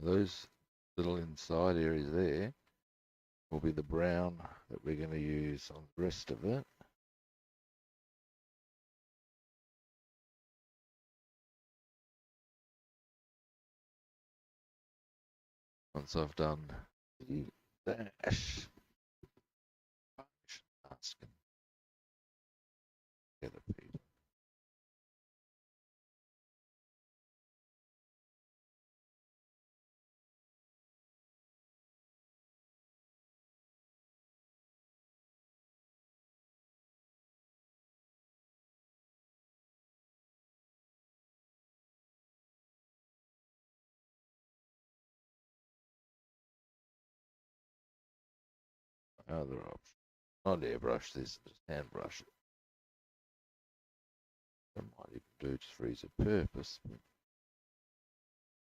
Those little inside areas there will be the brown that we're going to use on the rest of it. Once I've done the dash, asking together, Peter. Other option. Not airbrush this, just hand brush it. I might even do just for ease of purpose. But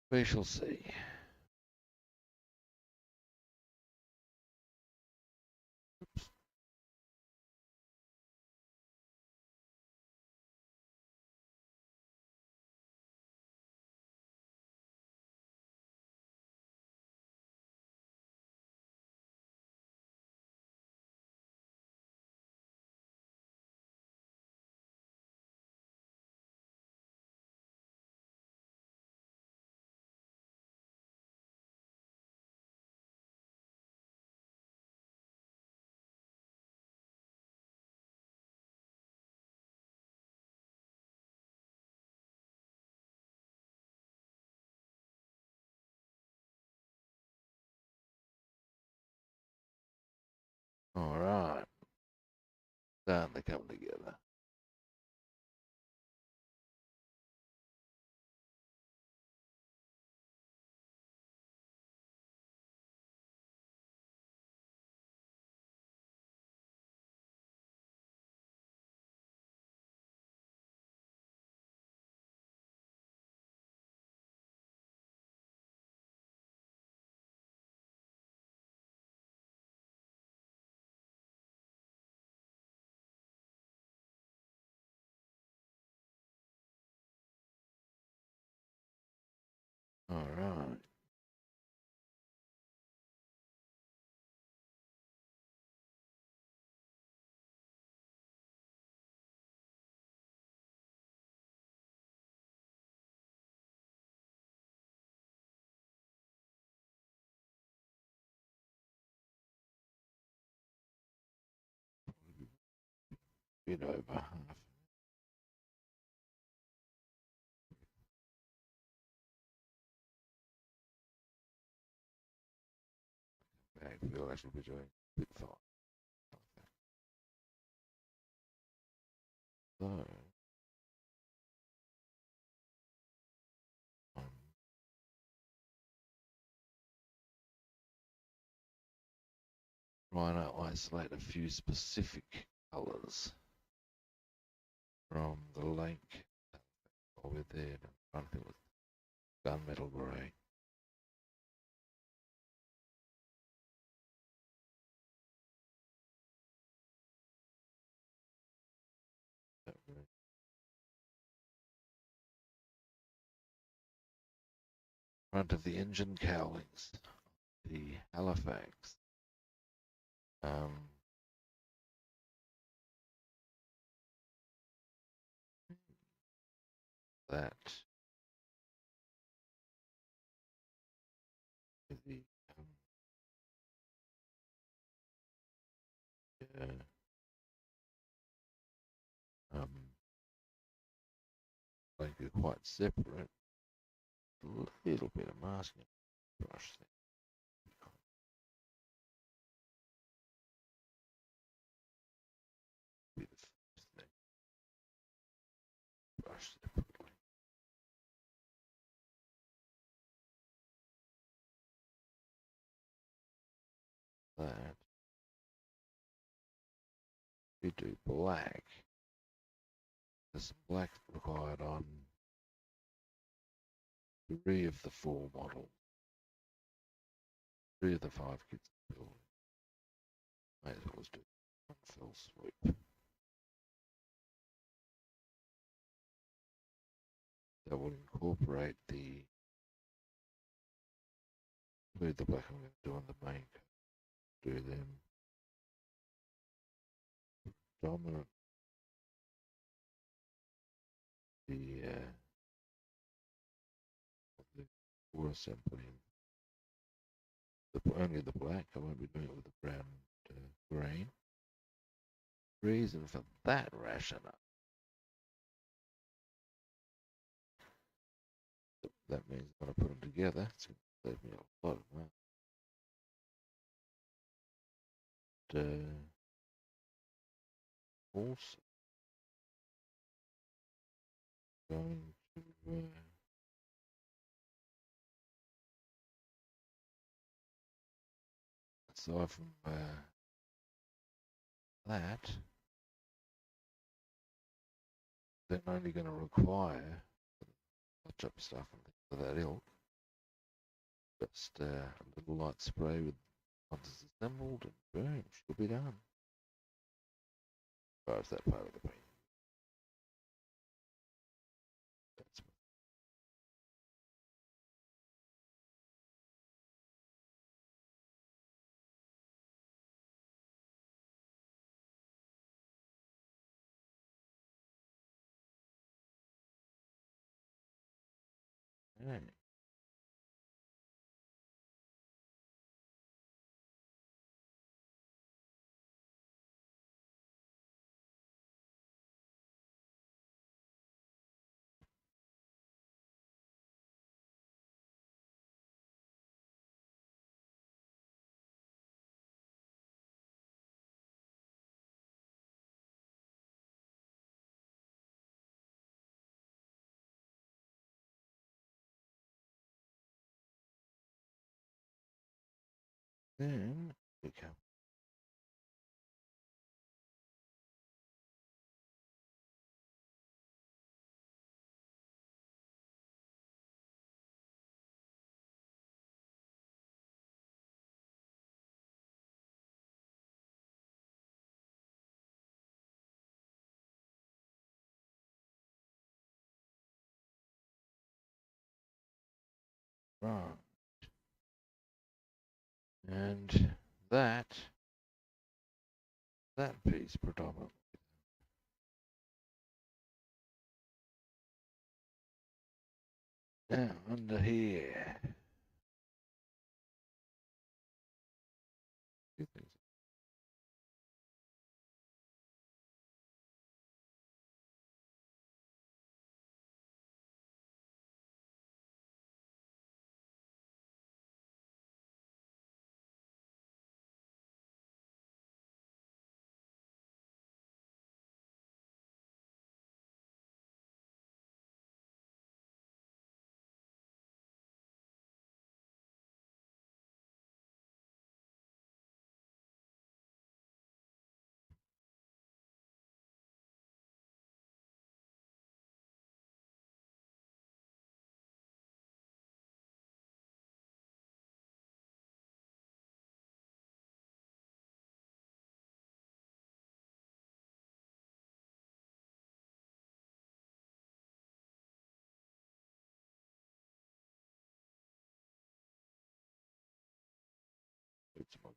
we shall see. Oops. All right. Starting to come together. All right. Bit over half. I feel I should be doing a bit fine. So, um, trying to isolate a few specific colours from the lake over there. I'm trying to think with gunmetal grey. Front of the engine cowlings, the Halifax. That with the like they're quite separate. A little bit of masking brush there. Be the first thing. Brush separately. That. You do black. There's some black required on 3 of the 4 models. 3 of the 5 kits built. May as well just do one fell swoop. That will incorporate the black I'm going to do on the main coat. Do them dominant. The core assembly. Only the black. I won't be doing it with the brown and green. Reason for that rationale. That means when I put them together, it's going to save me a lot of money. Also going to aside from that, they're only going to require touch up stuff and things of that ilk. Just a little light spray with once it's assembled and boom, she'll be done. As far as that part of the paint. That's yeah. Then we come. Right. And that piece predominantly. Now under here. Two things. It's my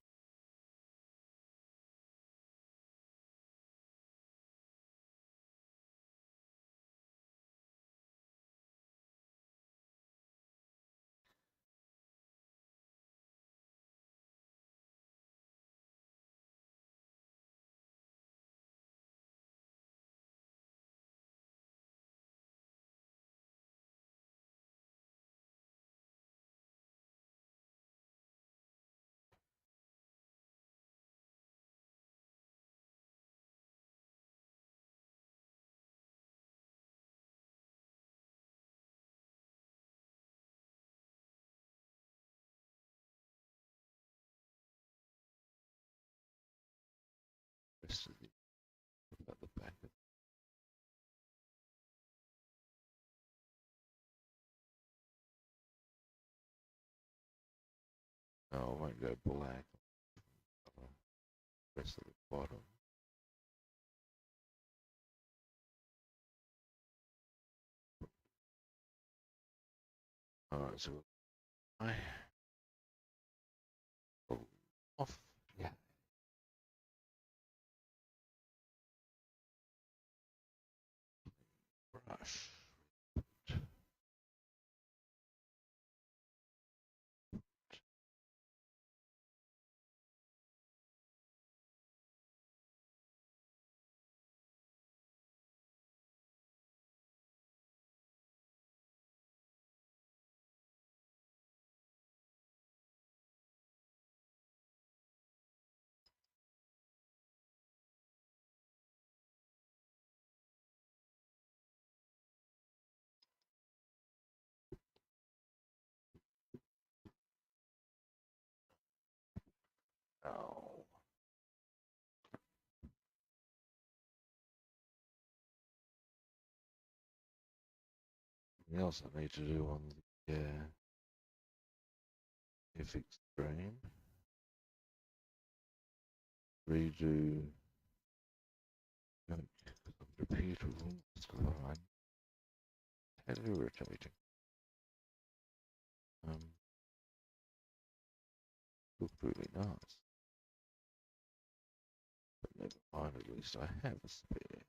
No, I won't go black. Rest of the bottom. Alright, so I pull off. Yeah. Brush. Oh. Something else I need to do on the Airfix screen. Redo repeatable line. How irritating. Looked really nice. But never mind, at least I have a spare.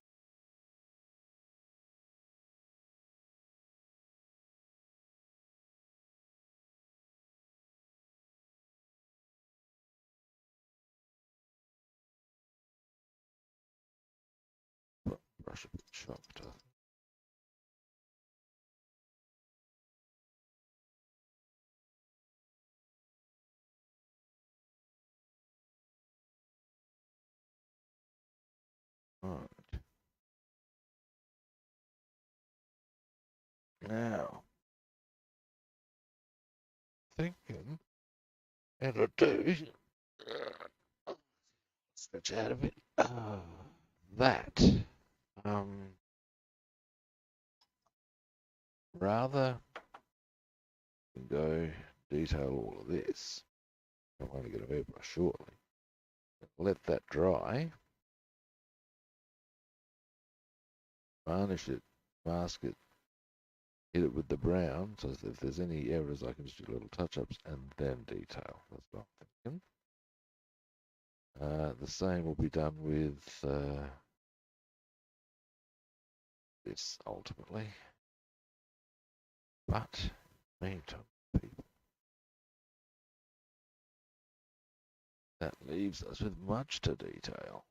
But brush a bit shocked, I think. Alright. Now, thinking, and I do, stretch out of it, that, rather than go detail all of this, I'm only going to airbrush shortly, let that dry, varnish it, mask it, hit it with the brown, so if there's any errors I can just do little touch-ups and then detail. That's what I'm thinking. The same will be done with this ultimately. But meantime, people, that leaves us with much to detail.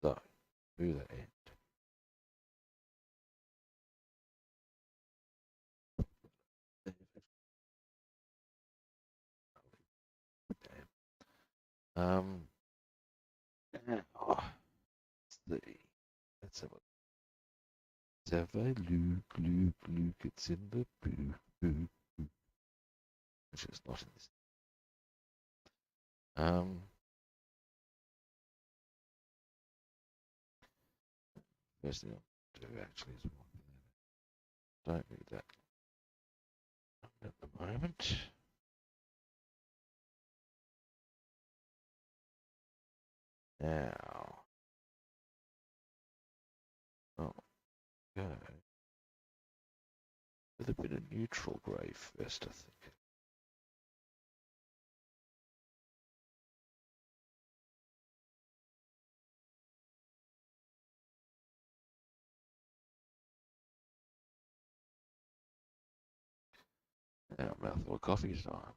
So, do that end. Now, let's see. Let's have a look. It's in the boo. Which is not in this. First thing I'll do actually is don't need that at the moment. Now, okay, with a bit of neutral grey first, I think. Now, mouthful of coffee time.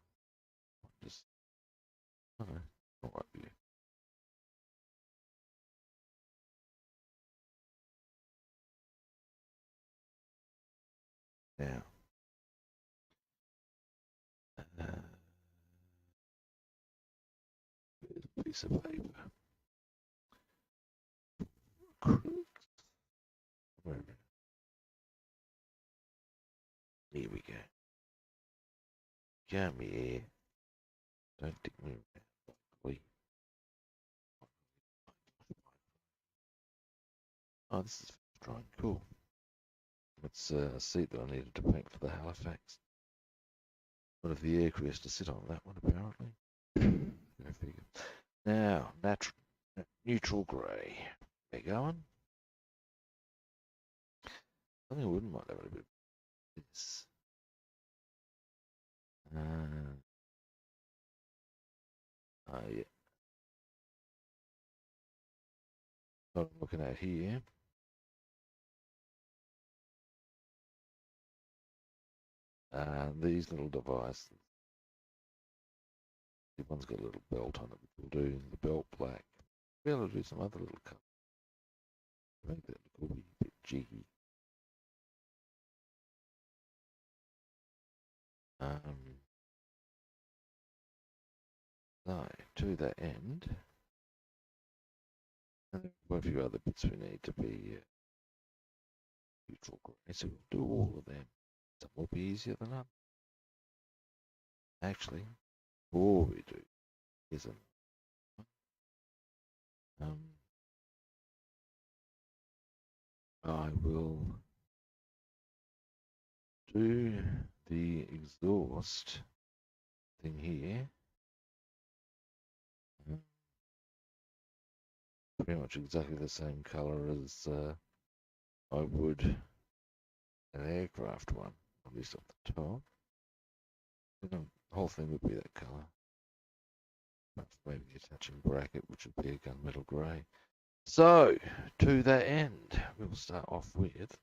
Just, I don't know, all right with you. Now, here's a piece of paper. Here we go. Come here. Don't dig me around, boy. Oh, this is drawing cool. It's a seat that I needed to paint for the Halifax. One of the aircrew has to sit on that one, apparently. Go figure. Now, neutral grey. They're going. I think I wouldn't mind having a bit of this. Yeah. What I'm looking at here. These little devices. One's got a little belt on it, which will do the belt black. Be able to do some other little colour. Make that look a wee bit jiggy. So, to that end, and there are a few other bits we need to be neutral grey, so we'll do all of them. Some will be easier than others. Actually, before we do, here's a I will do the exhaust thing here. Pretty much exactly the same color as I would an aircraft one, at least at the top. The whole thing would be that color. Perhaps maybe the attaching bracket, which would be a gunmetal grey. So, to that end, we'll start off with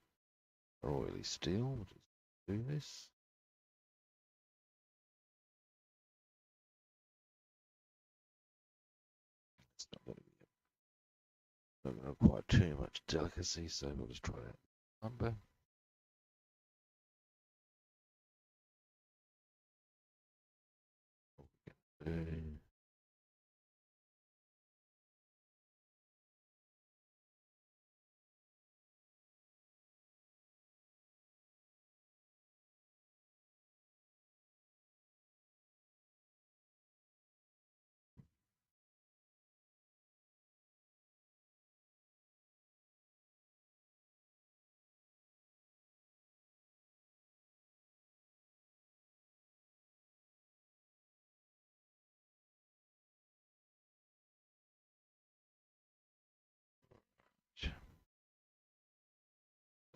oily steel. We'll just do this. It's not going to require too much delicacy, so we'll just try that number. What we're going to do.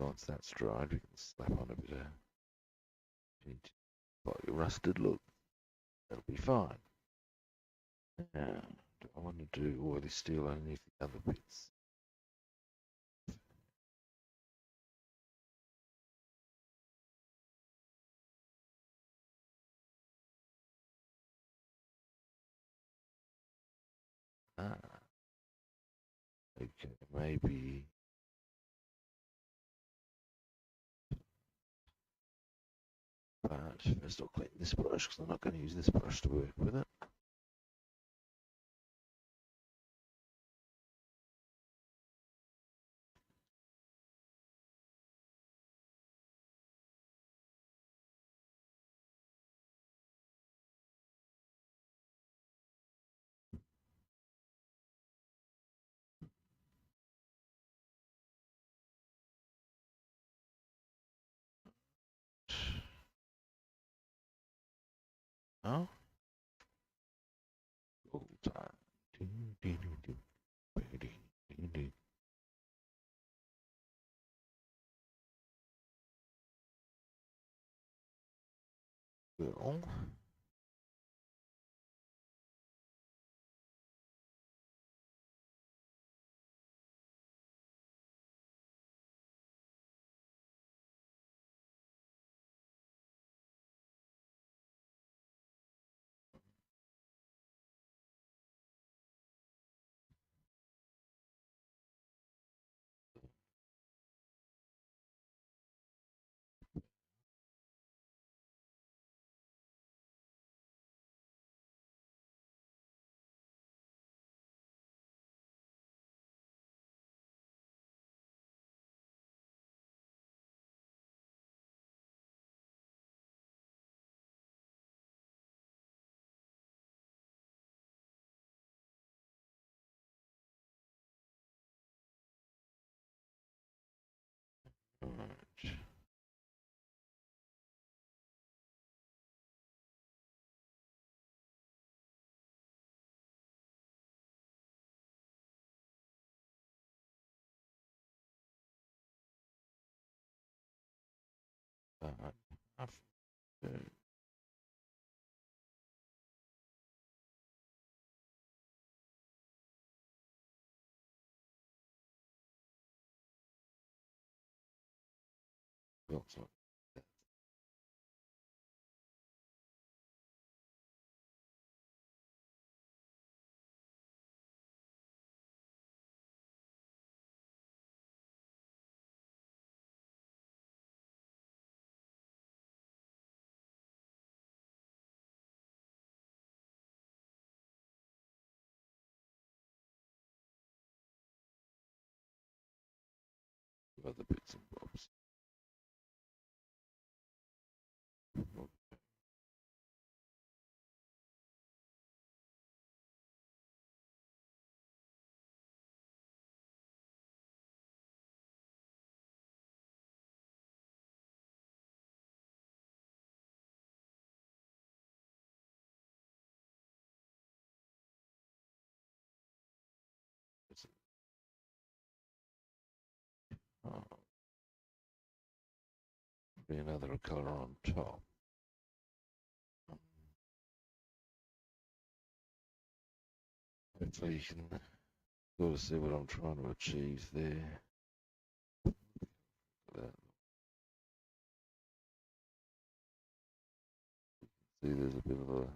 Once that's dried, we can slap on a bit of slightly rusted look. That'll be fine. Now, do I want to do oily steel underneath the other bits? Okay, maybe. But first I'll clean this brush because I'm not going to use this brush to work with it. Oh, full time. Well, alright. Afternoon. Looks like that. Other bits and bobs. Oh, be another colour on top. Hopefully you can sort of see what I'm trying to achieve there. See, there's a bit of a.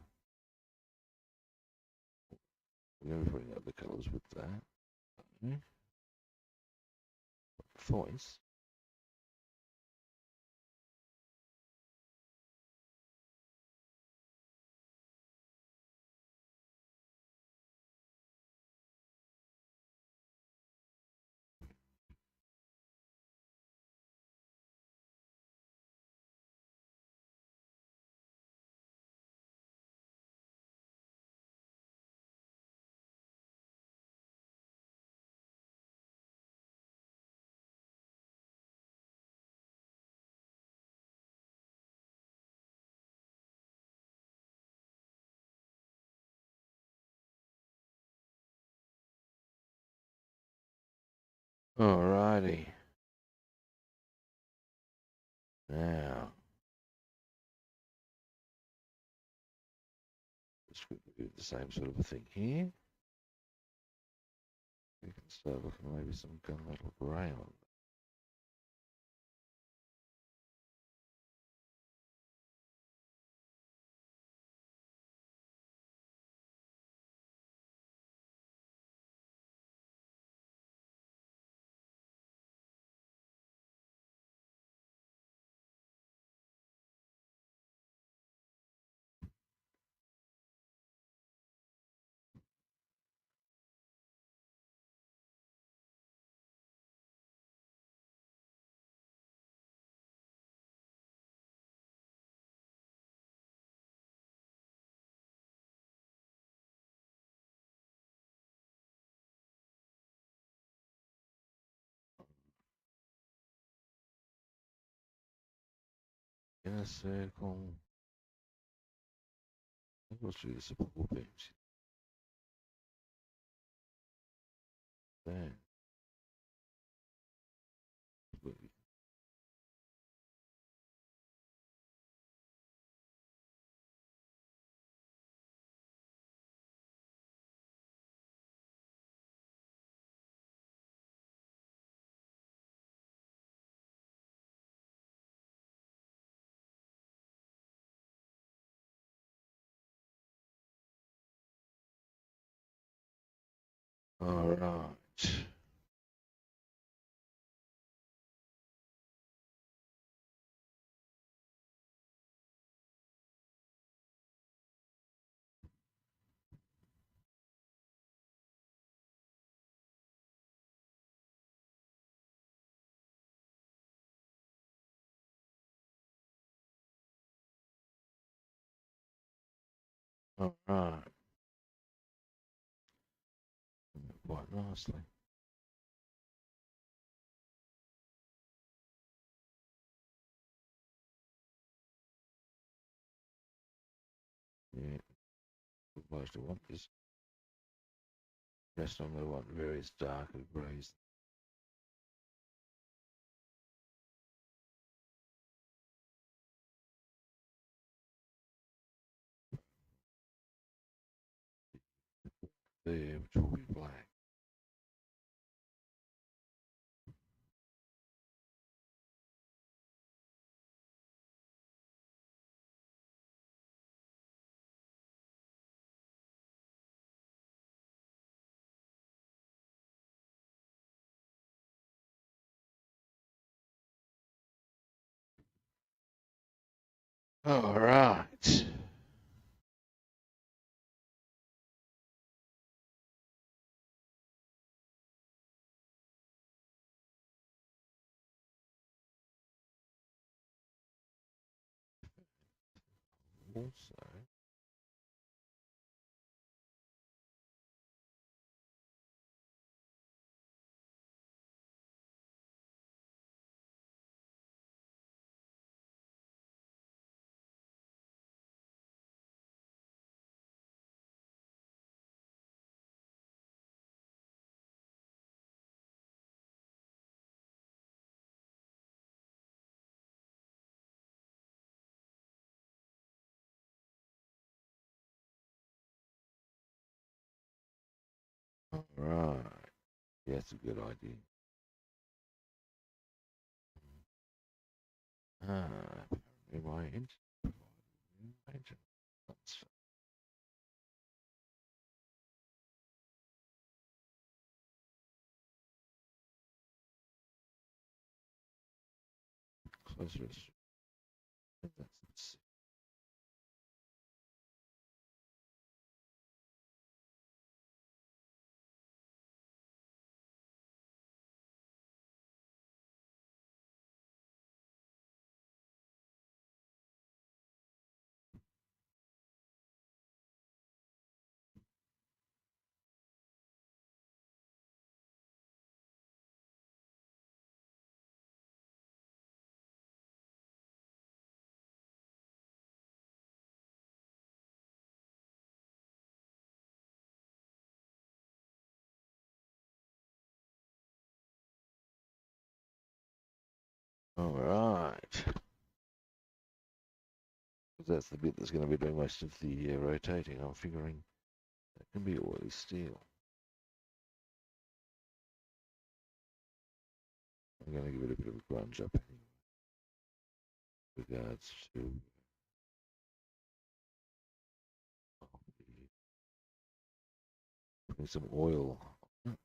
We're going to be putting up the colours with that. Okay. Voice. Alrighty. Now, just do the same sort of a thing here. We can start looking maybe some gunmetal grey on. In a circle. Let's do the support beams. There. Alright. Alright. Quite nicely. Yeah. Most I want is rest on the one various darker greys. there, which will be black. All right. Also, all right. Yeah, that's a good idea. Apparently my internet provider maintenance. Closer. That's all right. That's the bit that's going to be doing most of the rotating. I'm figuring that can be oily steel. I'm going to give it a bit of a grunge up anyway. Regards to putting some oil on it.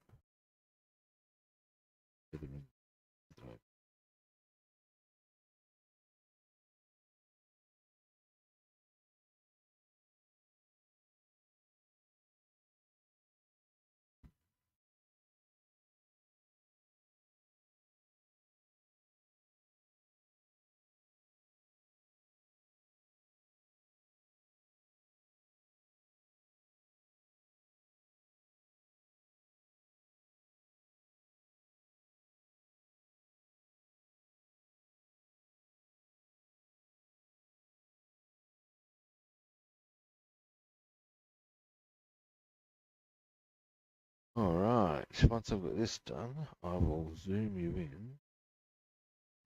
All right, once I've got this done, I will zoom you in.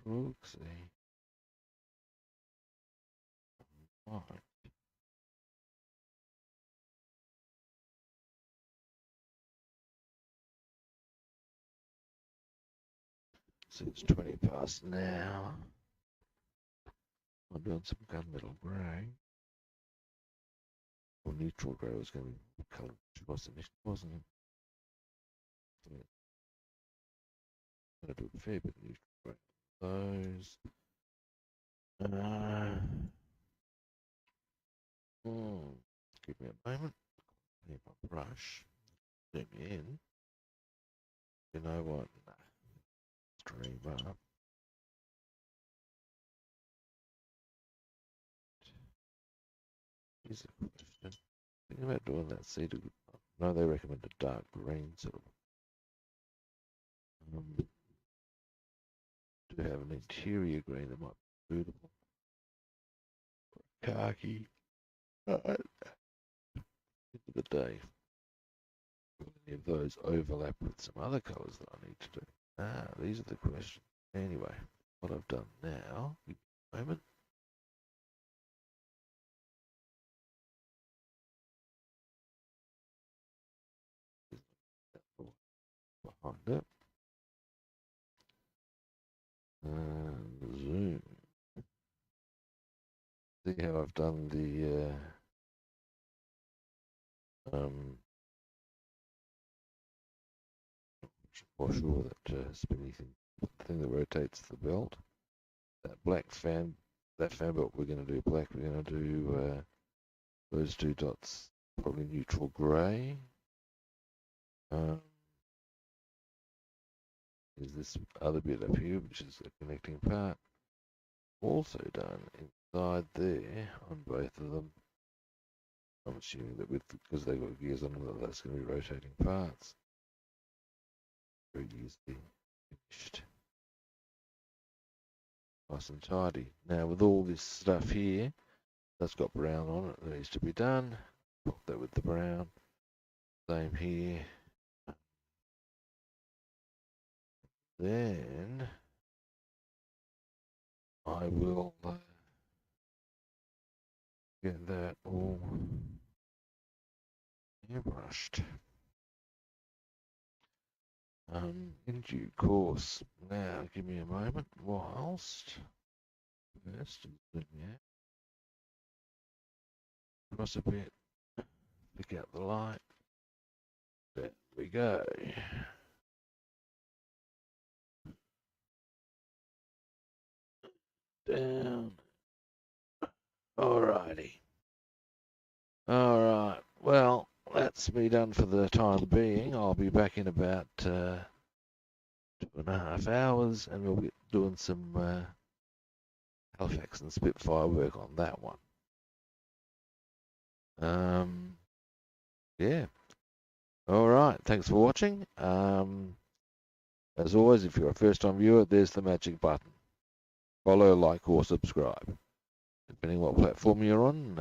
Oopsie. All right. So it's 20 past now. I'm doing some gunmetal grey. Or neutral grey was going to be colour, which was initially, wasn't it? So I'm going to do a fair bit of neutral grey. Those. Give me a moment. Clear my brush. Zoom in. You know what? Nah. Stream up. Here's a question. Thinking about doing that cedar. No, they recommend a dark green sort of. Do have an interior green that might be suitable. Khaki. End of the day, will any of those overlap with some other colours that I need to do? These are the questions. Anyway, what I've done now, give me a moment. Find it. Zoom. See how I've done the for sure that spinny thing, the thing that rotates the belt. That black fan, that fan belt we're going to do black. We're going to do those two dots, probably neutral grey. Is this other bit up here, which is a connecting part, also done inside there on both of them. I'm assuming that because they've got gears on them, that's going to be rotating parts. Very easily finished. Nice and tidy. Now with all this stuff here, that's got brown on it that needs to be done. Pop that with the brown. Same here. Then I will get that all airbrushed. In due course. Now, give me a moment whilst first, yeah, cross a bit, pick out the light. There we go. Down. Alrighty. Alright. Well, that's me done for the time being. I'll be back in about 2.5 hours, and we'll be doing some Halifax and Spitfire work on that one. Yeah. Alright, thanks for watching. As always, if you're a first-time viewer, there's the magic button. Follow, like, or subscribe. Depending what platform you're on,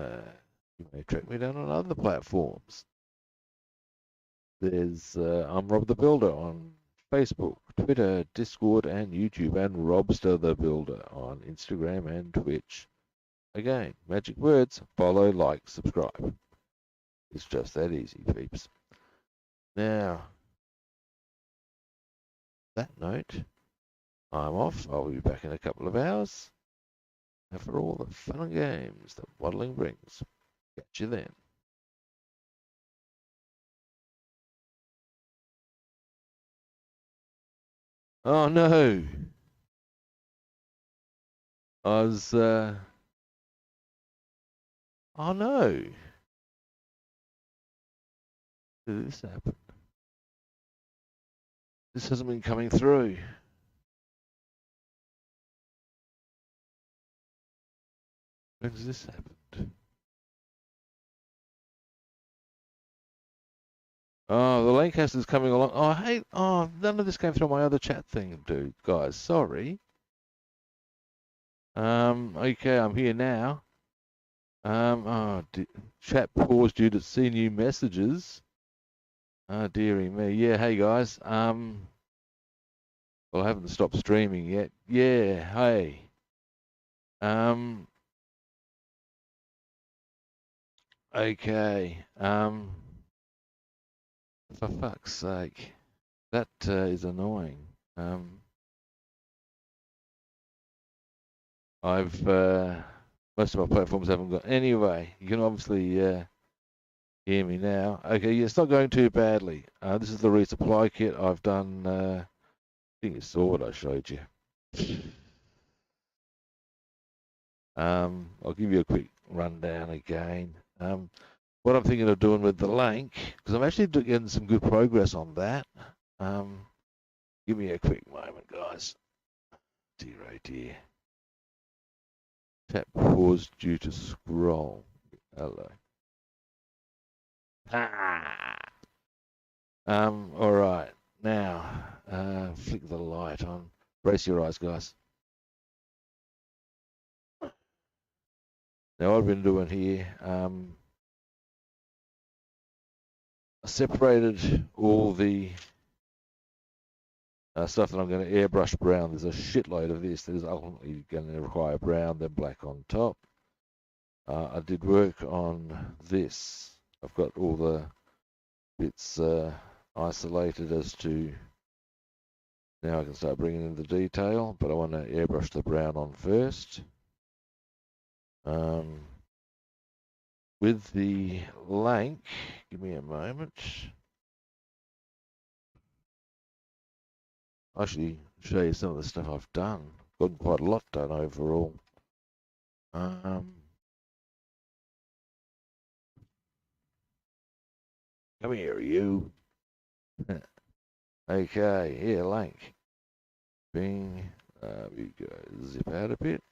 you may track me down on other platforms. There's I'm Rob the Builder on Facebook, Twitter, Discord, and YouTube, and Robster the Builder on Instagram and Twitch. Again, magic words: follow, like, subscribe. It's just that easy, peeps. Now, that note, I'm off. I'll be back in a couple of hours. And for all the fun and games that modelling brings, catch you then. Oh no! I was, oh no! Did this happen? This hasn't been coming through. When's this happened? Oh, the Lancaster's coming along. Oh, hey, oh, none of this came through my other chat thing, dude. Guys, sorry. Okay, I'm here now. Chat paused due to see new messages. Oh, dearie me. Yeah, hey guys. Well, I haven't stopped streaming yet. Yeah, hey. Okay. For fuck's sake. That is annoying. I've most of my platforms haven't got. Anyway, you can obviously hear me now. Okay, yeah, it's not going too badly. This is the resupply kit. I've done. I think you saw what I showed you. I'll give you a quick rundown again. What I'm thinking of doing with the Lank, because I'm actually getting some good progress on that. Give me a quick moment, guys. Dear, oh dear. Tap pause due to scroll. Hello. All right. Now, flick the light on. Brace your eyes, guys. Now, what I've been doing here, I separated all the stuff that I'm going to airbrush brown. There's a shitload of this that is ultimately going to require brown, then black on top. I did work on this. I've got all the bits isolated as to Now I can start bringing in the detail, but I want to airbrush the brown on first. With the lank, give me a moment. I'll actually show you some of the stuff I've done. Gotten quite a lot done overall. Come here, you. Okay, here, lank. Bing. We go zip out a bit.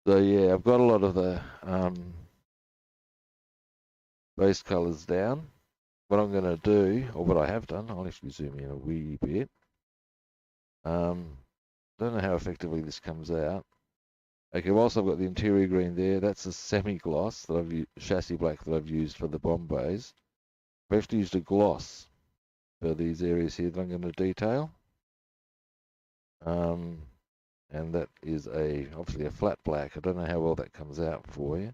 So yeah, I've got a lot of the base colors down. What I'm going to do, or what I have done, I'll actually zoom in a wee bit. Don't know how effectively this comes out. Okay, whilst I've got the interior green there, that's a semi-gloss that I've used, chassis black that I've used for the Bombays. I've actually used a gloss for these areas here that I'm going to detail. And that is obviously a flat black. I don't know how well that comes out for you.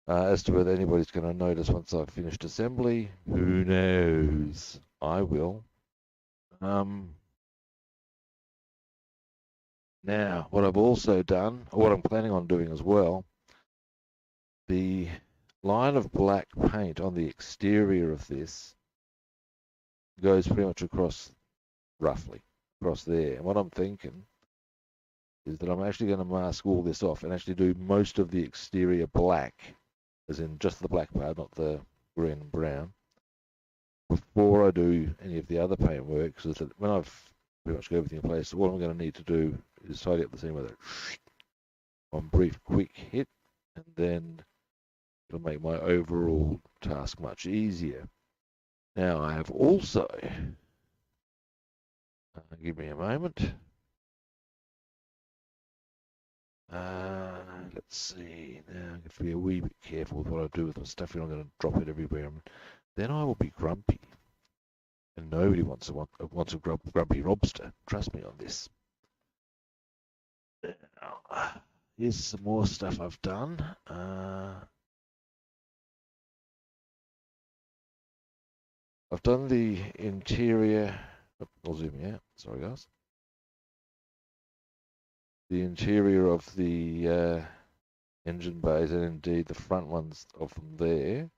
As to whether anybody's going to notice once I've finished assembly, who knows? I will. Now, what I've also done, or what I'm planning on doing as well, the line of black paint on the exterior of this goes pretty much across, roughly, across there. And what I'm thinking is that I'm actually going to mask all this off and actually do most of the exterior black, as in just the black part, not the green and brown, before I do any of the other paint work. Because when I've pretty much got everything in place, all I'm going to need to do is tidy up the scene with one brief quick hit, and then it'll make my overall task much easier. Now I have also, give me a moment. Let's see. Now I'm going to be a wee bit careful with what I do with my stuff. I'm going to drop it everywhere. Then I will be grumpy, and nobody wants a grumpy Robster. Trust me on this. Now, here's some more stuff I've done. I've done the interior. I'll zoom out. Sorry, guys. The interior of the engine bays, and indeed the front ones of them there,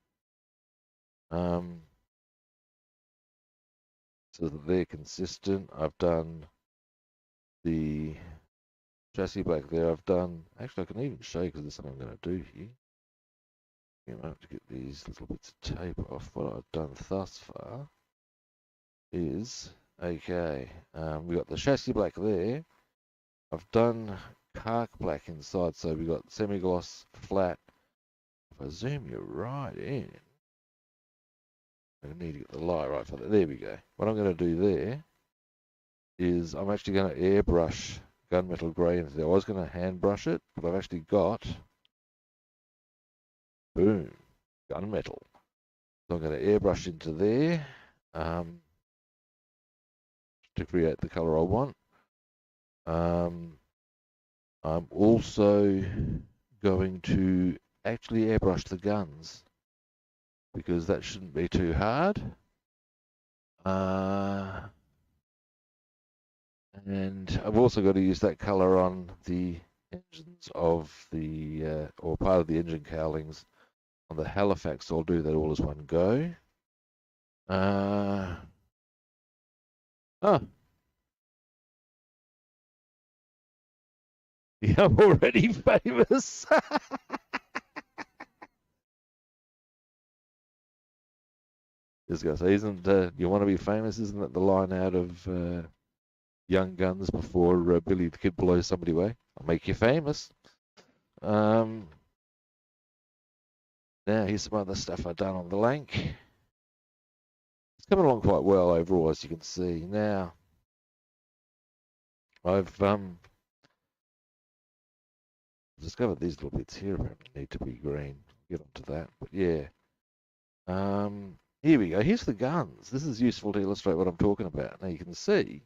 so that they're consistent. I've done the chassis black there. I've done, actually I can even show you because there's something I'm going to do here. I have to get these little bits of tape off. What I've done thus far is, okay, we got the chassis black there. I've done Cark black inside, so we got semi-gloss, flat. If I zoom you right in, I need to get the light right for that. There we go. What I'm going to do there is I'm actually going to airbrush gunmetal grey into there. I was going to hand brush it, but I've actually got, boom, gunmetal. So I'm going to airbrush into there to create the colour I want. I'm also going to actually airbrush the guns because that shouldn't be too hard. And I've also got to use that colour on the engines of the, or part of the engine cowlings on the Halifax, so I'll do that all as one go. Yeah, I'm already famous. This guy says, isn't you want to be famous? Isn't that the line out of Young Guns before Billy the Kid blows somebody away? I'll make you famous. Now here's some other stuff I've done on the lank. It's coming along quite well overall, as you can see. Now I've discovered these little bits here apparently need to be green. I'll get onto that, but yeah. Here we go. Here's the guns. This is useful to illustrate what I'm talking about. Now you can see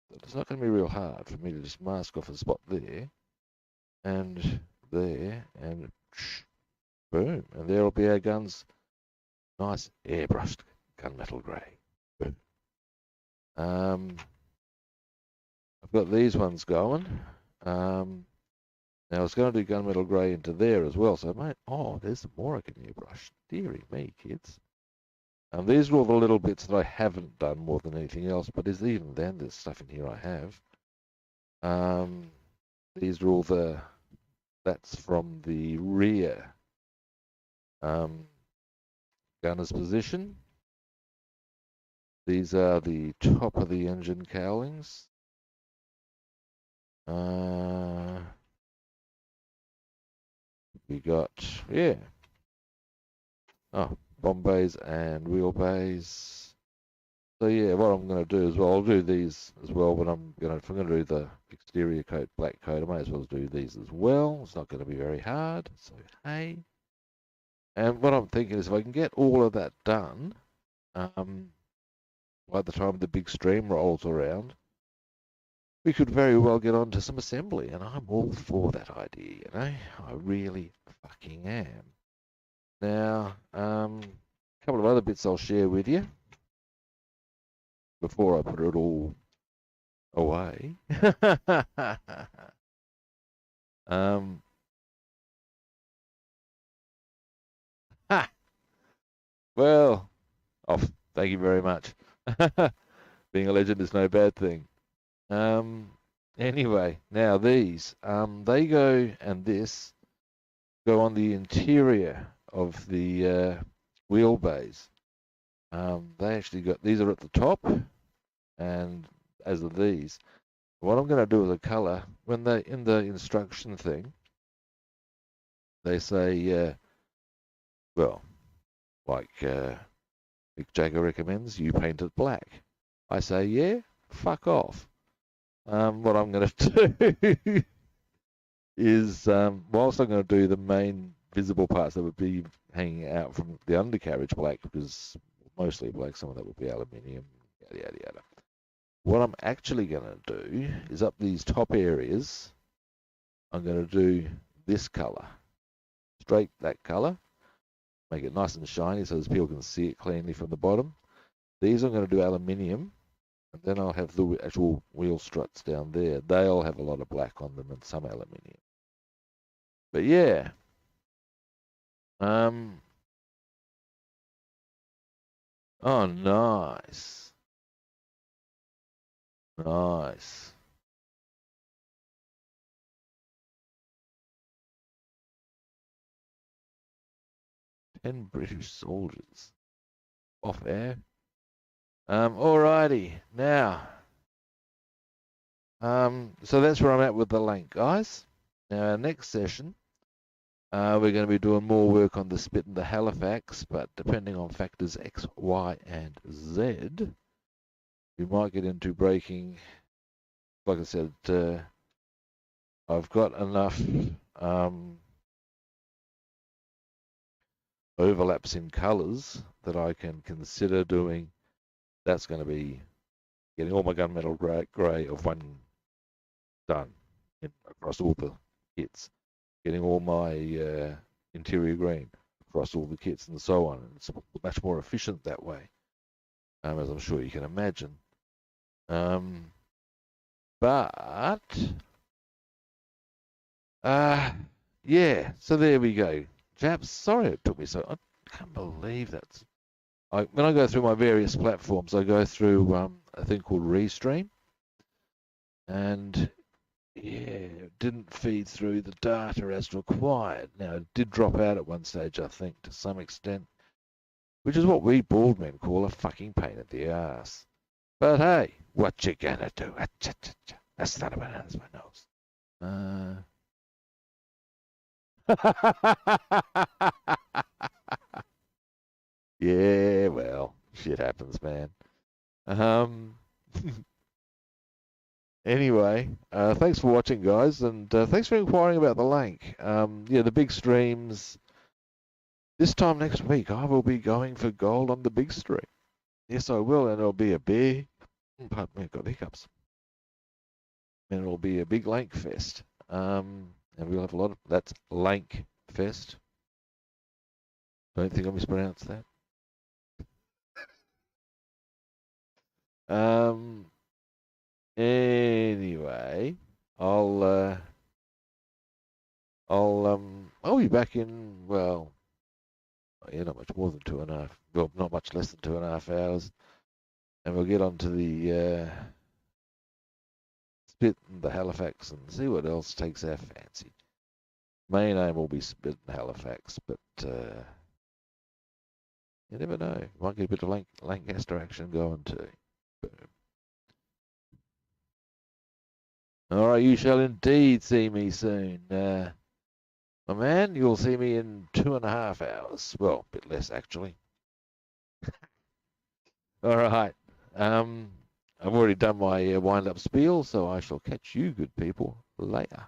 that it's not going to be real hard for me to just mask off a spot there, and there, and boom, and there'll be our guns. Nice airbrushed gunmetal grey. I've got these ones going. Now I was going to do gunmetal grey into there as well, so mate, oh, there's some more I can airbrush. Deary me, kids. These are all the little bits that I haven't done more than anything else, but even then there's stuff in here I have. These are all that's from the rear gunner's position. These are the top of the engine cowlings. We got, yeah. Oh, bomb bays and wheel bays. So yeah, what I'm going to do as well, I'll do these as well, but if I'm going to do the exterior coat, black coat, I might as well do these as well. It's not going to be very hard, so hey. And what I'm thinking is if I can get all of that done, by the time the big stream rolls around, we could very well get on to some assembly, and I'm all for that idea, you know? I really fucking am. Now, a couple of other bits I'll share with you before I put it all away. Well, oh, thank you very much. Being a legend is no bad thing. Anyway, now these, they go, and this go on the interior of the wheelbase. They actually got, these are at the top, and as are these. What I'm going to do with the color, when they in the instruction thing, they say, well, like Mick Jagger recommends, you paint it black. I say, yeah, fuck off. What I'm going to do is, whilst I'm going to do the main visible parts that would be hanging out from the undercarriage black, because mostly black, some of that will be aluminium, yada, yada, yada. What I'm actually going to do is up these top areas, I'm going to do this color, straight that color, make it nice and shiny so as people can see it cleanly from the bottom. These I'm going to do aluminium, and then I'll have the actual wheel struts down there. They'll have a lot of black on them and some aluminium. But yeah, oh, nice, nice. 10 British soldiers off air. Alrighty, now, so that's where I'm at with the link, guys. Now, our next session, we're going to be doing more work on the spit and the Halifax, but depending on factors X, Y, and Z, we might get into breaking. Like I said, I've got enough overlaps in colours that I can consider doing. That's going to be getting all my gunmetal grey of one done across all the kits, getting all my interior green across all the kits, and so on. It's much more efficient that way, as I'm sure you can imagine. But yeah, so there we go, chaps. Sorry it took me so. I can't believe that. When I go through my various platforms, I go through a thing called Restream, and yeah, it didn't feed through the data as required. Now, it did drop out at one stage, I think, to some extent, which is what we bald men call a fucking pain in the ass. But hey, what you gonna do? That's not a banana's my nose. Yeah, well, shit happens, man. Anyway, thanks for watching, guys, and thanks for inquiring about the link. Yeah, the big streams. This time next week, I will be going for gold on the big stream. Yes, I will, and it'll be a big. Pardon me, I've got hiccups. And it'll be a big Lank Fest. And we'll have a lot of. That's Lank Fest. Don't think I mispronounced that. Anyway, I'll be back in, well, yeah, not much more than 2.5, well, not much less than 2.5 hours, and we'll get on to the Spit and the Halifax and see what else takes our fancy. Main aim will be Spit and Halifax, but you never know. Might get a bit of Lancaster action going too. Boom. All right, you shall indeed see me soon. My man, you'll see me in 2.5 hours. Well, a bit less actually. All right. I've already done my wind-up spiel, so I shall catch you, good people, later.